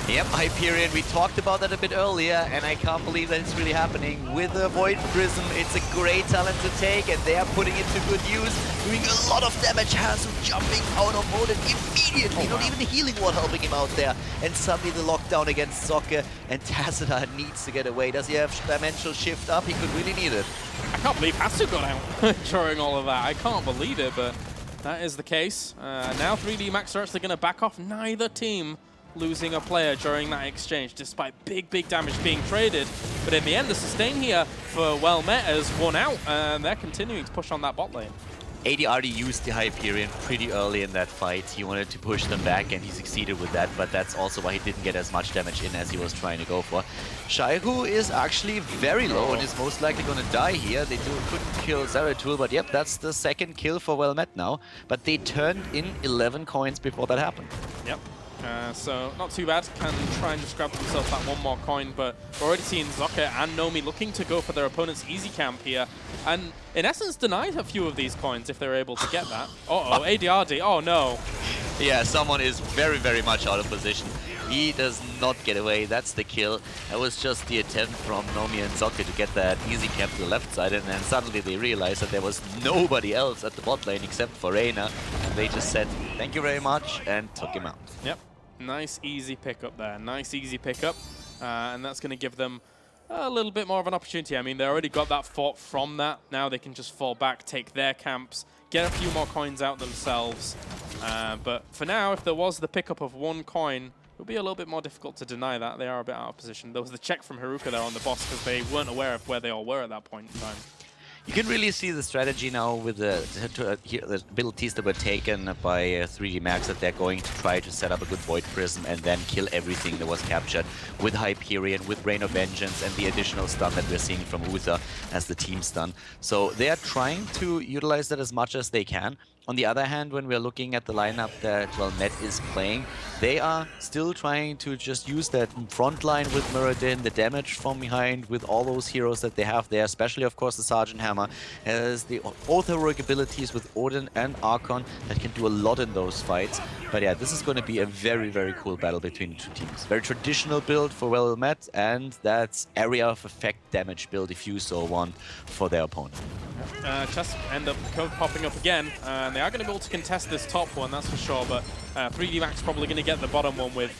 Yep, Hyperion, we talked about that a bit earlier, and I can't believe that it's really happening. With the Void Prism, it's a great talent to take, and they are putting it to good use, doing a lot of damage. Hasu jumping out of mode immediately, not even the healing ward helping him out there. And suddenly the lockdown against Soccer, and Tazadar needs to get away. Does he have Dimensional Shift up? He could really need it. I can't believe Hasu got out during all of that. I can't believe it, but that is the case. Now 3D Max are actually going to back off. Neither team losing a player during that exchange, despite big damage being traded. But in the end, the sustain here for Wellmet has won out, and they're continuing to push on that bot lane. AD already used the Hyperion pretty early in that fight. He wanted to push them back, and he succeeded with that, but that's also why he didn't get as much damage in as he was trying to go for. Shaihu is actually very low and is most likely going to die here. They couldn't kill Zeratul, but yep, that's the second kill for Wellmet now. But they turned in 11 coins before that happened. Yep. So not too bad, can try and just grab themselves that one more coin, but we're already seeing Zoka and Nomi looking to go for their opponent's easy camp here, and in essence denied a few of these coins if they're able to get that. Uh-oh, ADRD, oh no. Yeah, someone is very much out of position. He does not get away, that's the kill. That was just the attempt from Nomi and Zoka to get that easy camp to the left side, and then suddenly they realized that there was nobody else at the bot lane except for Reyna, and they just said, thank you very much, and took him out. Yep. Nice easy pickup there. Nice easy pickup. And that's going to give them a little bit more of an opportunity. I mean, they already got that fort from that. Now they can just fall back, take their camps, get a few more coins out themselves. But for now, if there was the pickup of 1 coin, it would be a little bit more difficult to deny that. They are a bit out of position. There was the check from Haruka there on the boss because they weren't aware of where they all were at that point in time. You can really see the strategy now with the abilities that were taken by 3D Max, that they're going to try to set up a good Void Prism and then kill everything that was captured with Hyperion, with Rain of Vengeance, and the additional stun that we're seeing from Uther as the team stun. So they are trying to utilize that as much as they can. On the other hand, when we're looking at the lineup that Wellmet is playing, they are still trying to just use that front line with Muradin, the damage from behind with all those heroes that they have there, especially, of course, the Sergeant Hammer, as the both heroic abilities with Odin and Archon that can do a lot in those fights. But yeah, this is going to be a very, very cool battle between the two teams. Very traditional build for Wellmet, and that's area of effect damage build, if you so want, for their opponent. Chests end up code popping up again, and they are going to be able to contest this top one, that's for sure, but 3D Max probably going to get the bottom one with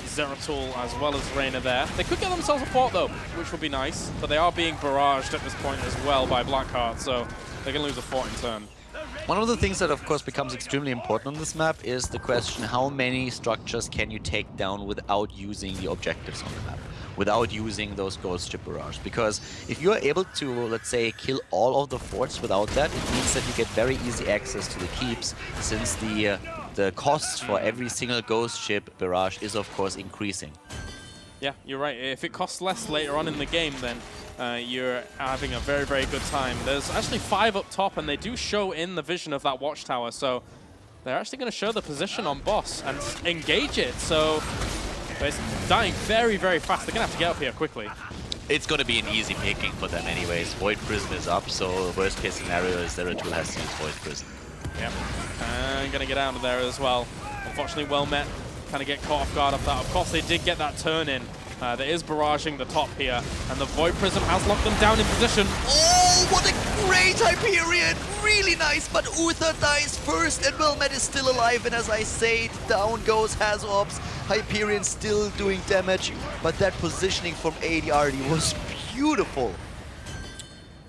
Zeratul as well as Reyna there. They could get themselves a fort though, which would be nice, but they are being barraged at this point as well by Blackheart, so they're going to lose a fort in turn. One of the things that, of course, becomes extremely important on this map is the question, how many structures can you take down without using the objectives on the map? Without using those ghost ship barrage. Because if you're able to, let's say, kill all of the forts without that, it means that you get very easy access to the keeps, since the cost for every single ghost ship barrage is, of course, increasing. Yeah, you're right. If it costs less later on in the game, then you're having a very, very good time. There's actually 5 up top, and they do show in the vision of that watchtower, so they're actually going to show the position on boss and engage it. So it's dying very, very fast. They're going to have to get up here quickly. It's going to be an easy picking for them anyways. Void Prism is up, so worst case scenario is Zeratul has to use Void Prism. Yep. And going to get out of there as well. Unfortunately, Wellmet kind of get caught off guard of that. Of course, they did get that turn in. There is barraging the top here, and the Void Prism has locked them down in position. Oh, what a great Hyperion! Really nice, but Uther dies first, and Wellmet is still alive, and as I say, down goes Hazops. Hyperion still doing damage, but that positioning from ADRD was beautiful.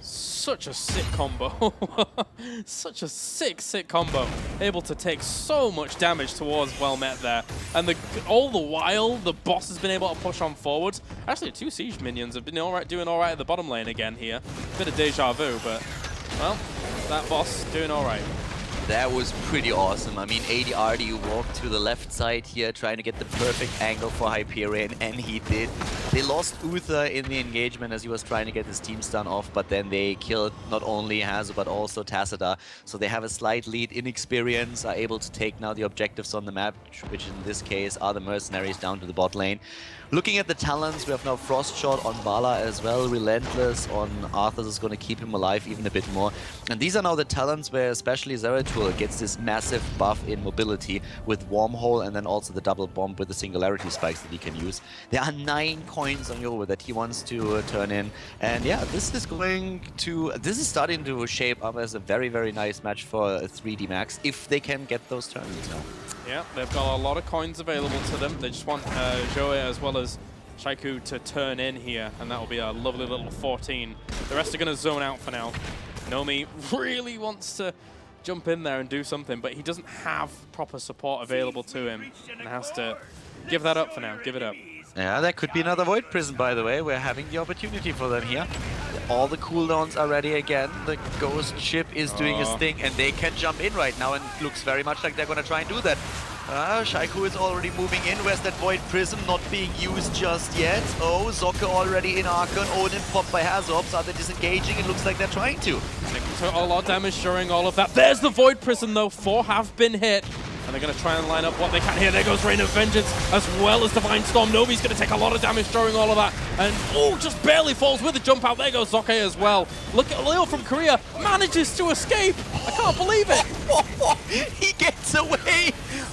Such a sick combo. Such a sick combo. Able to take so much damage towards Wellmet there. And all the while, the boss has been able to push on forwards. Actually, 2 siege minions have been doing all right at the bottom lane again here. Bit of deja vu, but, well, that boss doing all right. That was pretty awesome. I mean, ADRD walked to the left side here, trying to get the perfect angle for Hyperion, and he did. They lost Uther in the engagement as he was trying to get his team stun off, but then they killed not only Hazu, but also Tacita. So they have a slight lead in experience, are able to take now the objectives on the map, which in this case are the mercenaries down to the bot lane. Looking at the talents, we have now Frost Shot on Vala as well, Relentless on Arthas is going to keep him alive even a bit more. And these are now the talents where especially Zeratul gets this massive buff in mobility with Wormhole and then also the double bomb with the singularity spikes that he can use. There are 9 coins on Yoruba that he wants to turn in. And yeah, this is starting to shape up as a very, very nice match for 3D Max if they can get those turns now. Yeah, they've got a lot of coins available to them. They just want Joey as well as Shaiku to turn in here, and that will be a lovely little 14. The rest are going to zone out for now. Nomi really wants to jump in there and do something, but he doesn't have proper support available to him, and has to give that up for now. Give it up. Yeah, that could be another Void Prison, by the way. We're having the opportunity for them here. All the cooldowns are ready again. The Ghost Ship is doing his thing, and they can jump in right now, and it looks very much like they're going to try and do that. Shaiku is already moving in. Where's that Void Prism not being used just yet? Oh, Zocke already in Archon. Odin popped by Hazops. Are they disengaging? It looks like they're trying to. They can took a lot of damage during all of that. There's the Void Prism, though. 4 have been hit. And they're going to try and line up what they can here. There goes Rain of Vengeance as well as Divine Storm. Novi's going to take a lot of damage during all of that. And, oh, just barely falls with a jump out. There goes Zocke as well. Look at Leo from Korea. Manages to escape. I can't believe it. He gets away.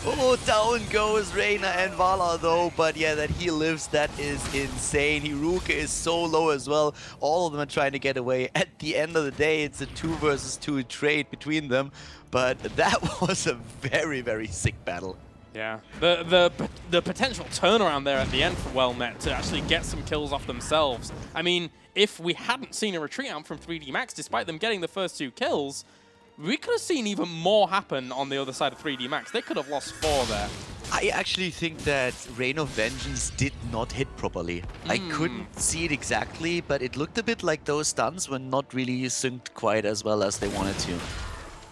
Oh, down goes Reyna and Vala, though. But yeah, that he lives, that is insane. Hiruka is so low as well. All of them are trying to get away. At the end of the day, it's a 2 versus 2 trade between them. But that was a very, very sick battle. Yeah, the potential turnaround there at the end for Wellmet to actually get some kills off themselves. I mean, if we hadn't seen a retreat out from 3D Max, despite them getting the first 2 kills, we could have seen even more happen on the other side of 3D Max. They could have lost 4 there. I actually think that Reign of Vengeance did not hit properly. I couldn't see it exactly, but it looked a bit like those stuns were not really synced quite as well as they wanted to.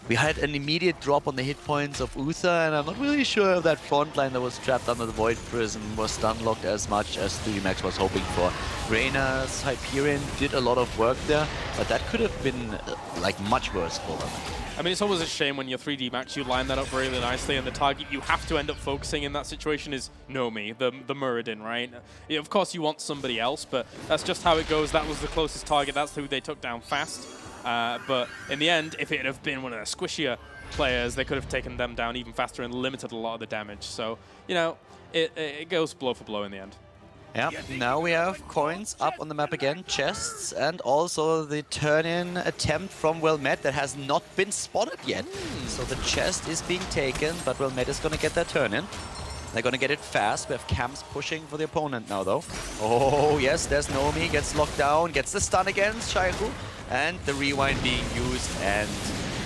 We had an immediate drop on the hit points of Uther, and I'm not really sure if that front line that was trapped under the Void Prism was stun locked as much as 3D Max was hoping for. Reyna's Hyperion did a lot of work there, but that could have been like much worse for them. I mean, it's always a shame when you're 3D Max, you line that up really nicely, and the target you have to end up focusing in that situation is Nomi, the Muradin, right? Yeah, of course, you want somebody else, but that's just how it goes. That was the closest target. That's who they took down fast. But in the end, if it had have been one of the squishier players, they could have taken them down even faster and limited a lot of the damage. So, you know, it goes blow for blow in the end. Yeah, now we have coins up on the map again, chests, and also the turn-in attempt from Wellmet that has not been spotted yet. So the chest is being taken, but Wellmet is going to get that turn-in. They're going to get it fast. We have camps pushing for the opponent now, though. Oh, yes, there's Nomi, gets locked down, gets the stun against Shaiku, and the rewind being used and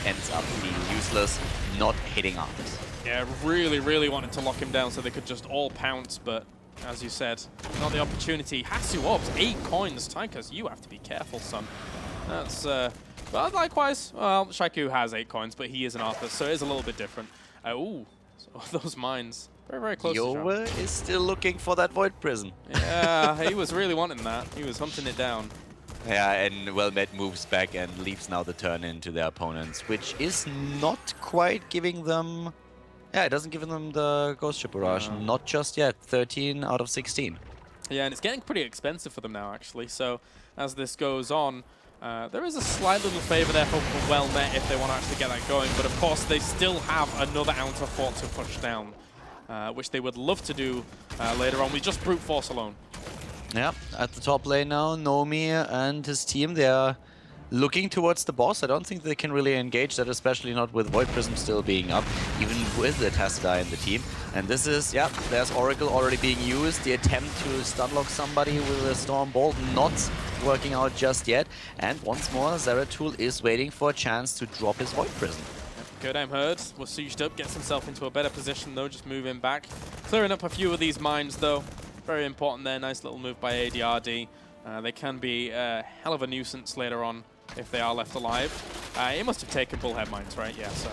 ends up being useless, not hitting Arthas. Yeah, really, really wanted to lock him down so they could just all pounce, but as you said, not the opportunity. Hasu Orbs, 8 coins. Tychus, you have to be careful, son. That's, but likewise, well, Shaiku has 8 coins, but he is an Arthas, so it is a little bit different. Ooh, so those mines. Very, very close. Yowa is still looking for that Void Prism. Yeah, he was really wanting that. He was hunting it down. Yeah, and Wellmet moves back and leaves now the turn into their opponents, which is not quite giving them... Yeah, it doesn't give them the Ghost Ship Barrage. Not just yet. 13 out of 16. Yeah, and it's getting pretty expensive for them now, actually. So as this goes on, there is a slight little favor there for Wellmet if they want to actually get that going. But of course, they still have another outer fort to push down, which they would love to do later on. We just brute force alone. Yeah, at the top lane now, Nomi and his team, they are looking towards the boss. I don't think they can really engage that, especially not with Void Prism still being up, even with the Tassadar in the team. And this is, yeah, there's Oracle already being used. The attempt to stunlock somebody with a Storm Bolt not working out just yet. And once more, Zeratul is waiting for a chance to drop his Void Prism. Good aim heard, was sieged up, gets himself into a better position though, just moving back. Clearing up a few of these mines though. Very important there, nice little move by ADRD. They can be a hell of a nuisance later on if they are left alive. It must have taken Bullhead Mines, right? Yeah, so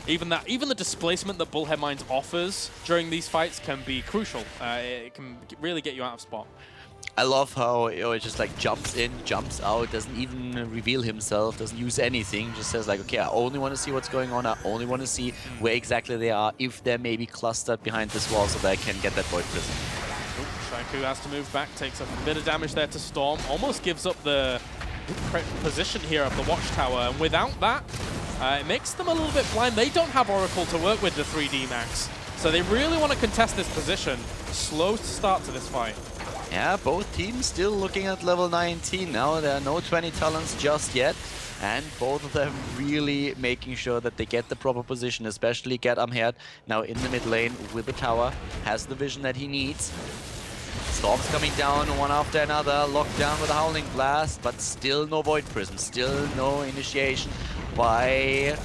even the displacement that Bullhead Mines offers during these fights can be crucial. It can really get you out of spot. I love how it just like jumps in, jumps out, doesn't even reveal himself, doesn't use anything, just says like, okay, I only want to see what's going on, I only want to see where exactly they are, if they're maybe clustered behind this wall so that I can get that Void Prism. Shaiku has to move back, takes a bit of damage there to Storm, almost gives up the position here of the Watchtower, and without that, it makes them a little bit blind. They don't have Oracle to work with the 3D Max, so they really want to contest this position. Slow start to this fight. Yeah, both teams still looking at level 19 now. There are no 20 talents just yet. And both of them really making sure that they get the proper position, especially Get Amherd now in the mid lane with the tower. Has the vision that he needs. Storms coming down one after another, locked down with a Howling Blast, but still no Void Prism, still no initiation by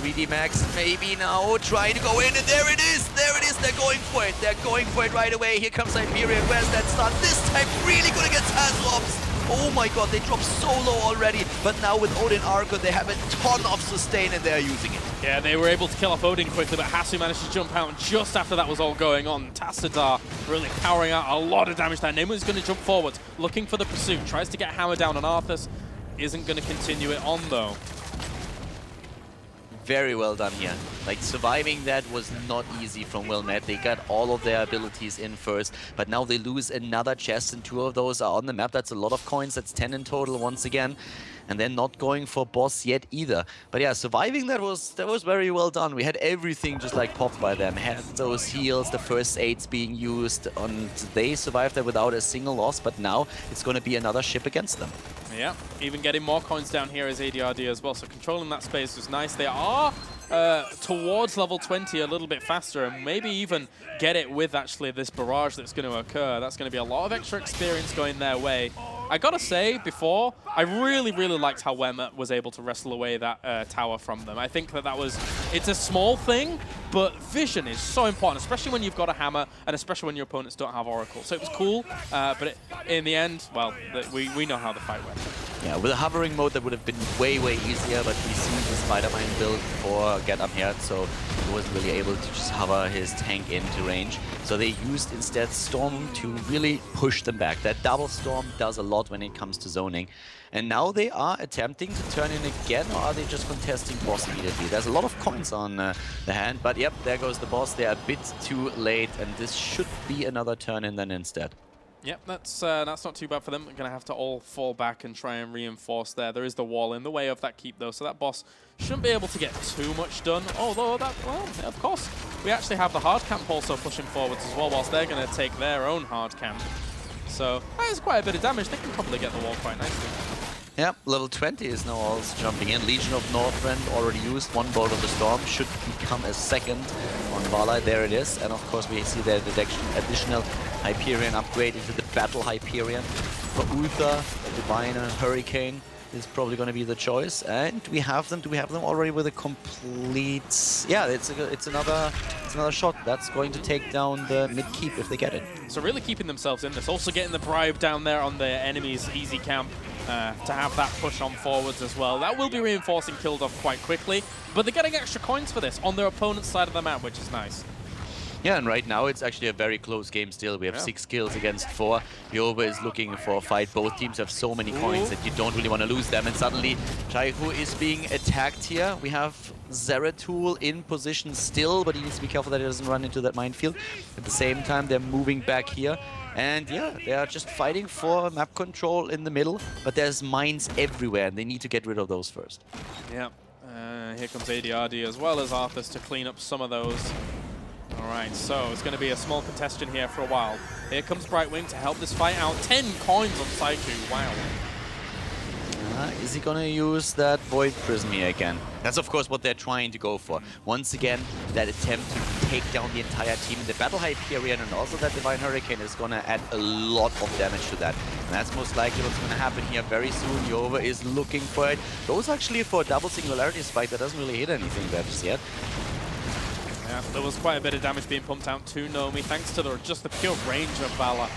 3D Max. Maybe now trying to go in, and there it is, they're going for it, right away. Here comes Hyperion, where's that stun? This time really gonna get Tazlobs. Oh my god, they dropped so low already, but now with Odin Arco, they have a ton of sustain and they're using it. Yeah, they were able to kill off Odin quickly, but Hasu managed to jump out just after that was all going on. Tassadar really powering out a lot of damage there. Neymun's going to jump forward, looking for the pursuit, tries to get hammer down on Arthas, isn't going to continue it on though. Very well done here. Like, surviving that was not easy from Wellmet. They got all of their abilities in first, but now they lose another chest, and 2 of those are on the map. That's a lot of coins. That's 10 in total once again. and they're not going for boss yet either. But yeah, surviving that was very well done. We had everything just like popped by them. Had those heals, the first aids being used, and they survived that without a single loss. But now it's going to be another ship against them. Yeah, even getting more coins down here as ADRD as well. So controlling that space was nice. They are towards level 20 a little bit faster, and maybe even get it with actually this barrage that's going to occur. That's going to be a lot of extra experience going their way. I gotta say, before, I really, really liked how Wellmet was able to wrestle away that tower from them. I think that it's a small thing, but vision is so important, especially when you've got a hammer, and especially when your opponents don't have Oracle. So it was cool, but in the end, well, we know how the fight went. Yeah, with a hovering mode that would have been way, way easier, but we see the Spider-Man build for Get Up here, so he wasn't really able to just hover his tank into range. So they used instead Storm to really push them back. That double Storm does a lot when it comes to zoning. And now they are attempting to turn in again, or are they just contesting boss immediately? There's a lot of coins on the hand, but yep, there goes the boss. They're a bit too late, and this should be another turn in then instead. Yep, that's not too bad for them. They're going to have to all fall back and try and reinforce there. There is the wall in the way of that keep, though, so that boss shouldn't be able to get too much done. Although, well, of course, we actually have the hard camp also pushing forwards as well, whilst they're going to take their own hard camp. So that is quite a bit of damage. They can probably get the wall quite nicely. Yeah, level 20 is now also jumping in. Legion of Northrend already used. One Bolt of the Storm should become a second on Vala. There it is. And of course we see the additional Hyperion upgrade into the Battle Hyperion. For Uther, the Divine Hurricane is probably going to be the choice. And we have them. Do we have them already with a complete... Yeah, it's another shot. That's going to take down the mid-keep if they get it. So really keeping themselves in this. Also getting the bribe down there on the enemy's easy camp. To have that push on forwards as well. That will be reinforcing Killed-Off quite quickly, but they're getting extra coins for this on their opponent's side of the map, which is nice. Yeah, and right now it's actually a very close game still. We have 6 kills against 4. Yoba is looking for a fight. Both teams have so many coins that you don't really want to lose them. And suddenly, Chaihu is being attacked here. We have Zeratul in position still, but he needs to be careful that he doesn't run into that minefield. At the same time, they're moving back here. And yeah, they are just fighting for map control in the middle, but there's mines everywhere, and they need to get rid of those first. Yeah, here comes ADRD as well as Arthas to clean up some of those. All right, so it's going to be a small contestant here for a while. Here comes Brightwing to help this fight out. 10 coins on Saiku, wow. Is he going to use that Void Prism here again? That's of course what they're trying to go for. Once again, that attempt to take down the entire team in the Battle Hyperion, and also that Divine Hurricane is going to add a lot of damage to that. And that's most likely what's going to happen here very soon. Yova is looking for it. Goes actually for a double singularity spike that doesn't really hit anything there just yet. Yeah, there was quite a bit of damage being pumped out to Nomi, thanks to just the pure range of Vala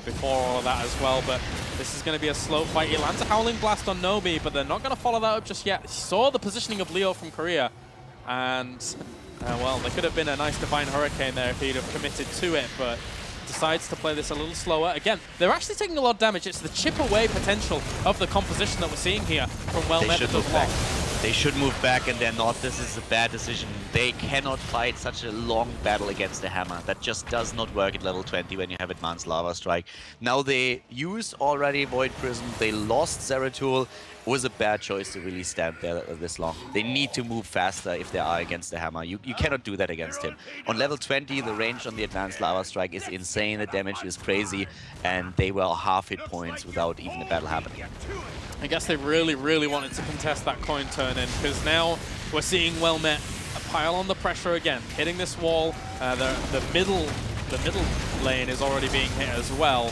before all of that as well. But this is going to be a slow fight. He lands a Howling Blast on Nomi, but they're not going to follow that up just yet. He saw the positioning of Leo from Korea, and, well, there could have been a nice Divine Hurricane there if he'd have committed to it, but decides to play this a little slower. Again, they're actually taking a lot of damage. It's the chip away potential of the composition that we're seeing here from Wellmet that does block. They should move back, and they're not. This is a bad decision. They cannot fight such a long battle against the hammer. That just does not work at level 20 when you have Advanced Lava Strike. Now they use already Void Prism. They lost Zeratul. It was a bad choice to really stand there this long. They need to move faster if they are against the hammer. You cannot do that against him. On level 20, the range on the Advanced Lava Strike is insane. The damage is crazy, and they were half hit points without even a battle happening. I guess they really, really wanted to contest that coin turn in, because now we're seeing Wellmet pile on the pressure again, hitting this wall. The middle lane is already being hit as well.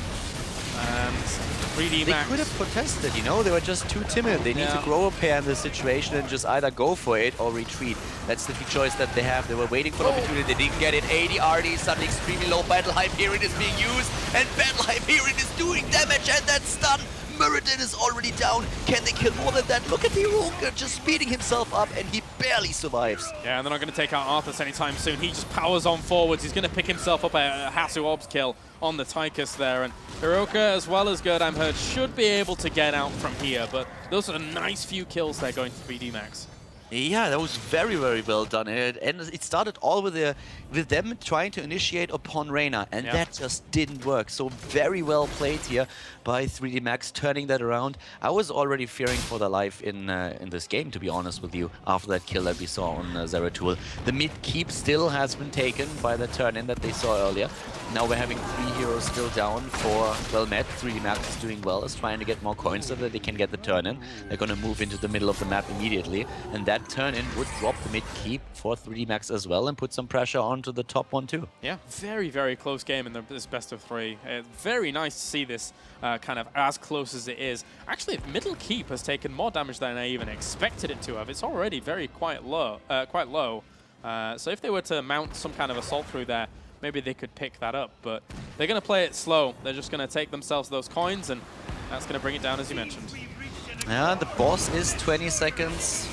And 3D Max. They could have protested, you know, they were just too timid. They need to grow a pair in this situation and just either go for it or retreat. That's the choice that they have. They were waiting for the opportunity, they didn't get it. ADRD suddenly extremely low. Battle Hyperion is being used, and Battle Hyperion is doing damage, and that's stun. Muradin is already down. Can they kill more than that? Look at the Heroic just speeding himself up, and he barely survives. Yeah, and they're not going to take out Arthas anytime soon. He just powers on forwards. He's going to pick himself up a Hasu Orbs kill on the Tychus there. And Hiroka, as well as Gerdam Herd, should be able to get out from here. But those are a nice few kills there going to 3D Max. Yeah, that was very, very well done. And it started all with them trying to initiate upon Reyna, and Yeah. that just didn't work. So very well played here by 3D Max, turning that around. I was already fearing for their life in this game, to be honest with you, after that kill that we saw on Zeratul. The mid keep still has been taken by the turn-in that they saw earlier. Now we're having 3 heroes still down for Wellmet. 3D Max is doing well, is trying to get more coins so that they can get the turn-in. They're going to move into the middle of the map immediately, and that turn-in would drop the mid keep for 3D Max as well and put some pressure onto the top one too. Yeah, very, very close game in this best of 3. Very nice to see this kind of as close as it is. Actually, middle keep has taken more damage than I even expected it to have. It's already quite low. So if they were to mount some kind of assault through there, maybe they could pick that up. But they're going to play it slow. They're just going to take themselves those coins, and that's going to bring it down, as you mentioned. Yeah, the boss is 20 seconds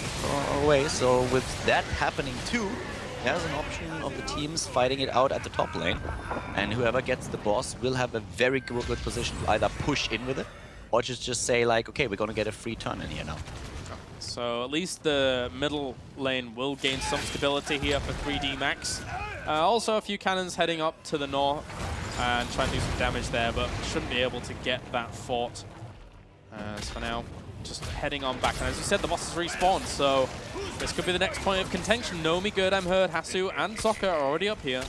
away, so with that happening too, there's an option of the teams fighting it out at the top lane, and whoever gets the boss will have a very good position to either push in with it, or just say like, okay, we're gonna get a free turn in here now. So at least the middle lane will gain some stability here for 3D Max. Also a few cannons heading up to the north and trying to do some damage there, but shouldn't be able to get that fort. So for now, just heading on back. And as you said, the boss has respawned, so this could be the next point of contention. Nomi, Gurdam, Herd, Hasu, and Soccer are already up here.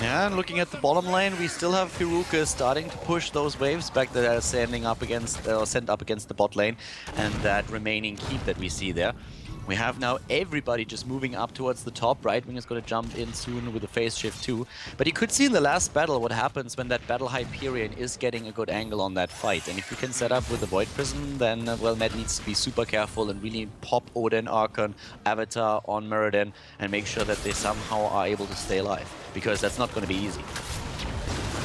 Yeah, and looking at the bottom lane, we still have Hiruka starting to push those waves back that are sent up against the bot lane, and that remaining keep that we see there. We have now everybody just moving up towards the top. Right wing is going to jump in soon with a phase shift too. But you could see in the last battle what happens when that battle Hyperion is getting a good angle on that fight. And if you can set up with the Void Prism, then Wellmet needs to be super careful and really pop Odin, Archon, Avatar on Muradin and make sure that they somehow are able to stay alive. Because that's not going to be easy.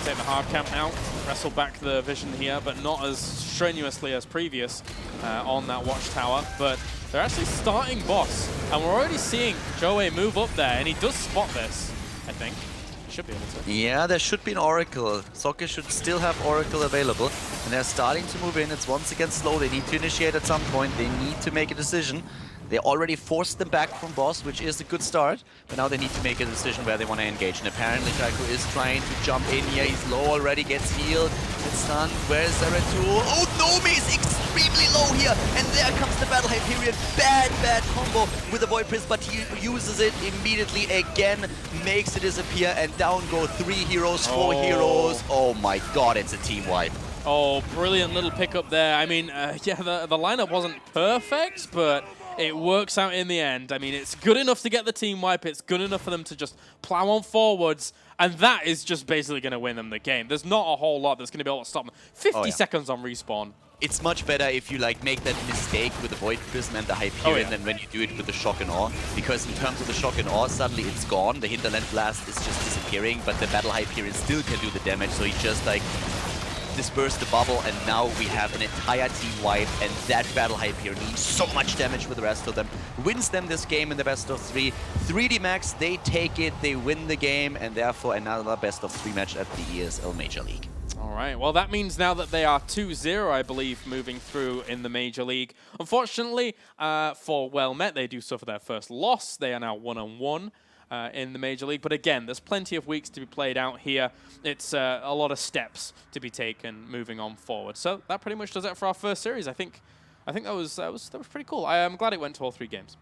Take the hard camp now, wrestle back the vision here, but not as strenuously as previous on that watchtower. But they're actually starting boss, and we're already seeing Joey move up there, and he does spot this, I think. He should be able to. Yeah, there should be an Oracle. Soccer should still have Oracle available, and they're starting to move in. It's once again slow. They need to initiate at some point. They need to make a decision. They already forced them back from boss, which is a good start, but now they need to make a decision where they want to engage. And apparently Shaku is trying to jump in here. He's low already, gets healed, gets stunned. Where's Zeratul? Oh, Nomi is extremely low here, and there comes the Battle Hyperion. Bad combo with the Void Prism, but he uses it immediately again, makes it disappear, and down go 3 heroes, 4 heroes. Oh my god, it's a team wipe. Oh, brilliant little pickup there. I mean, yeah, the lineup wasn't perfect, but it works out in the end. I mean, it's good enough to get the team wipe. It's good enough for them to just plow on forwards, and that is just basically going to win them the game. There's not a whole lot that's going to be able to stop them. 50 seconds on respawn. It's much better if you like make that mistake with the Void Prism and the Hyperion than when you do it with the Shock and Awe. Because in terms of the Shock and Awe, suddenly it's gone. The Hinterland Blast is just disappearing, but the Battle Hyperion still can do the damage, so he just like disperse the bubble, and now we have an entire team wipe, and that Battle Hyperion doing so much damage with the rest of them. Wins them this game in the best of 3. 3D Max, they take it, they win the game, and therefore another best of 3 match at the ESL Major League. All right, well that means now that they are 2-0, I believe, moving through in the Major League. Unfortunately, for Wellmet, they do suffer their first loss. They are now 1-1. In the Major League. But again, there's plenty of weeks to be played out here. It's a lot of steps to be taken moving on forward. So that pretty much does it for our first series. I think that was pretty cool. I'm glad it went to all 3 games.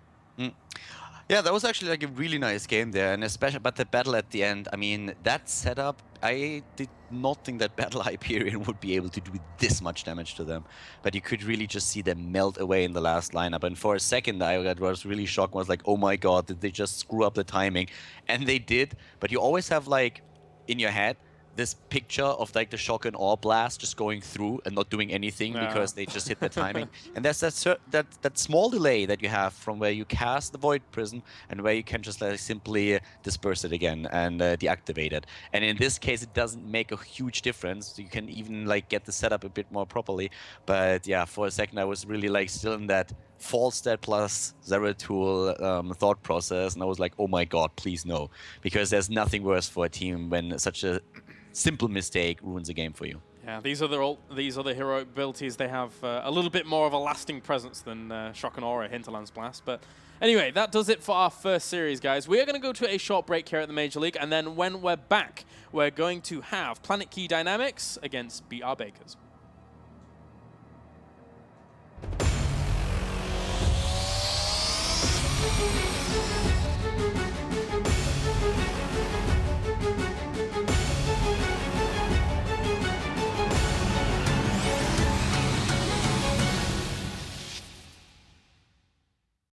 Yeah, that was actually like a really nice game there, and especially, but the battle at the end, I mean, that setup, I did not think that Battle Hyperion would be able to do this much damage to them. But you could really just see them melt away in the last lineup, and for a second I was really shocked, was like, oh my god, did they just screw up the timing? And they did, but you always have like, in your head, this picture of like the Shock and Awe blast just going through and not doing anything because they just hit the timing. And that's that small delay that you have from where you cast the Void Prism and where you can just like simply disperse it again and deactivate it. And in this case, it doesn't make a huge difference. You can even like get the setup a bit more properly. But yeah, for a second, I was really like still in that false stat plus Zeratul thought process, and I was like, oh my god, please no. Because there's nothing worse for a team when such a simple mistake ruins a game for you. Yeah, these other hero abilities, they have a little bit more of a lasting presence than Shock and Aura, Hinterland's Blast. But anyway, that does it for our first series, guys. We are going to go to a short break here at the Major League, and then when we're back, we're going to have Planet Key Dynamics against BR Bakers.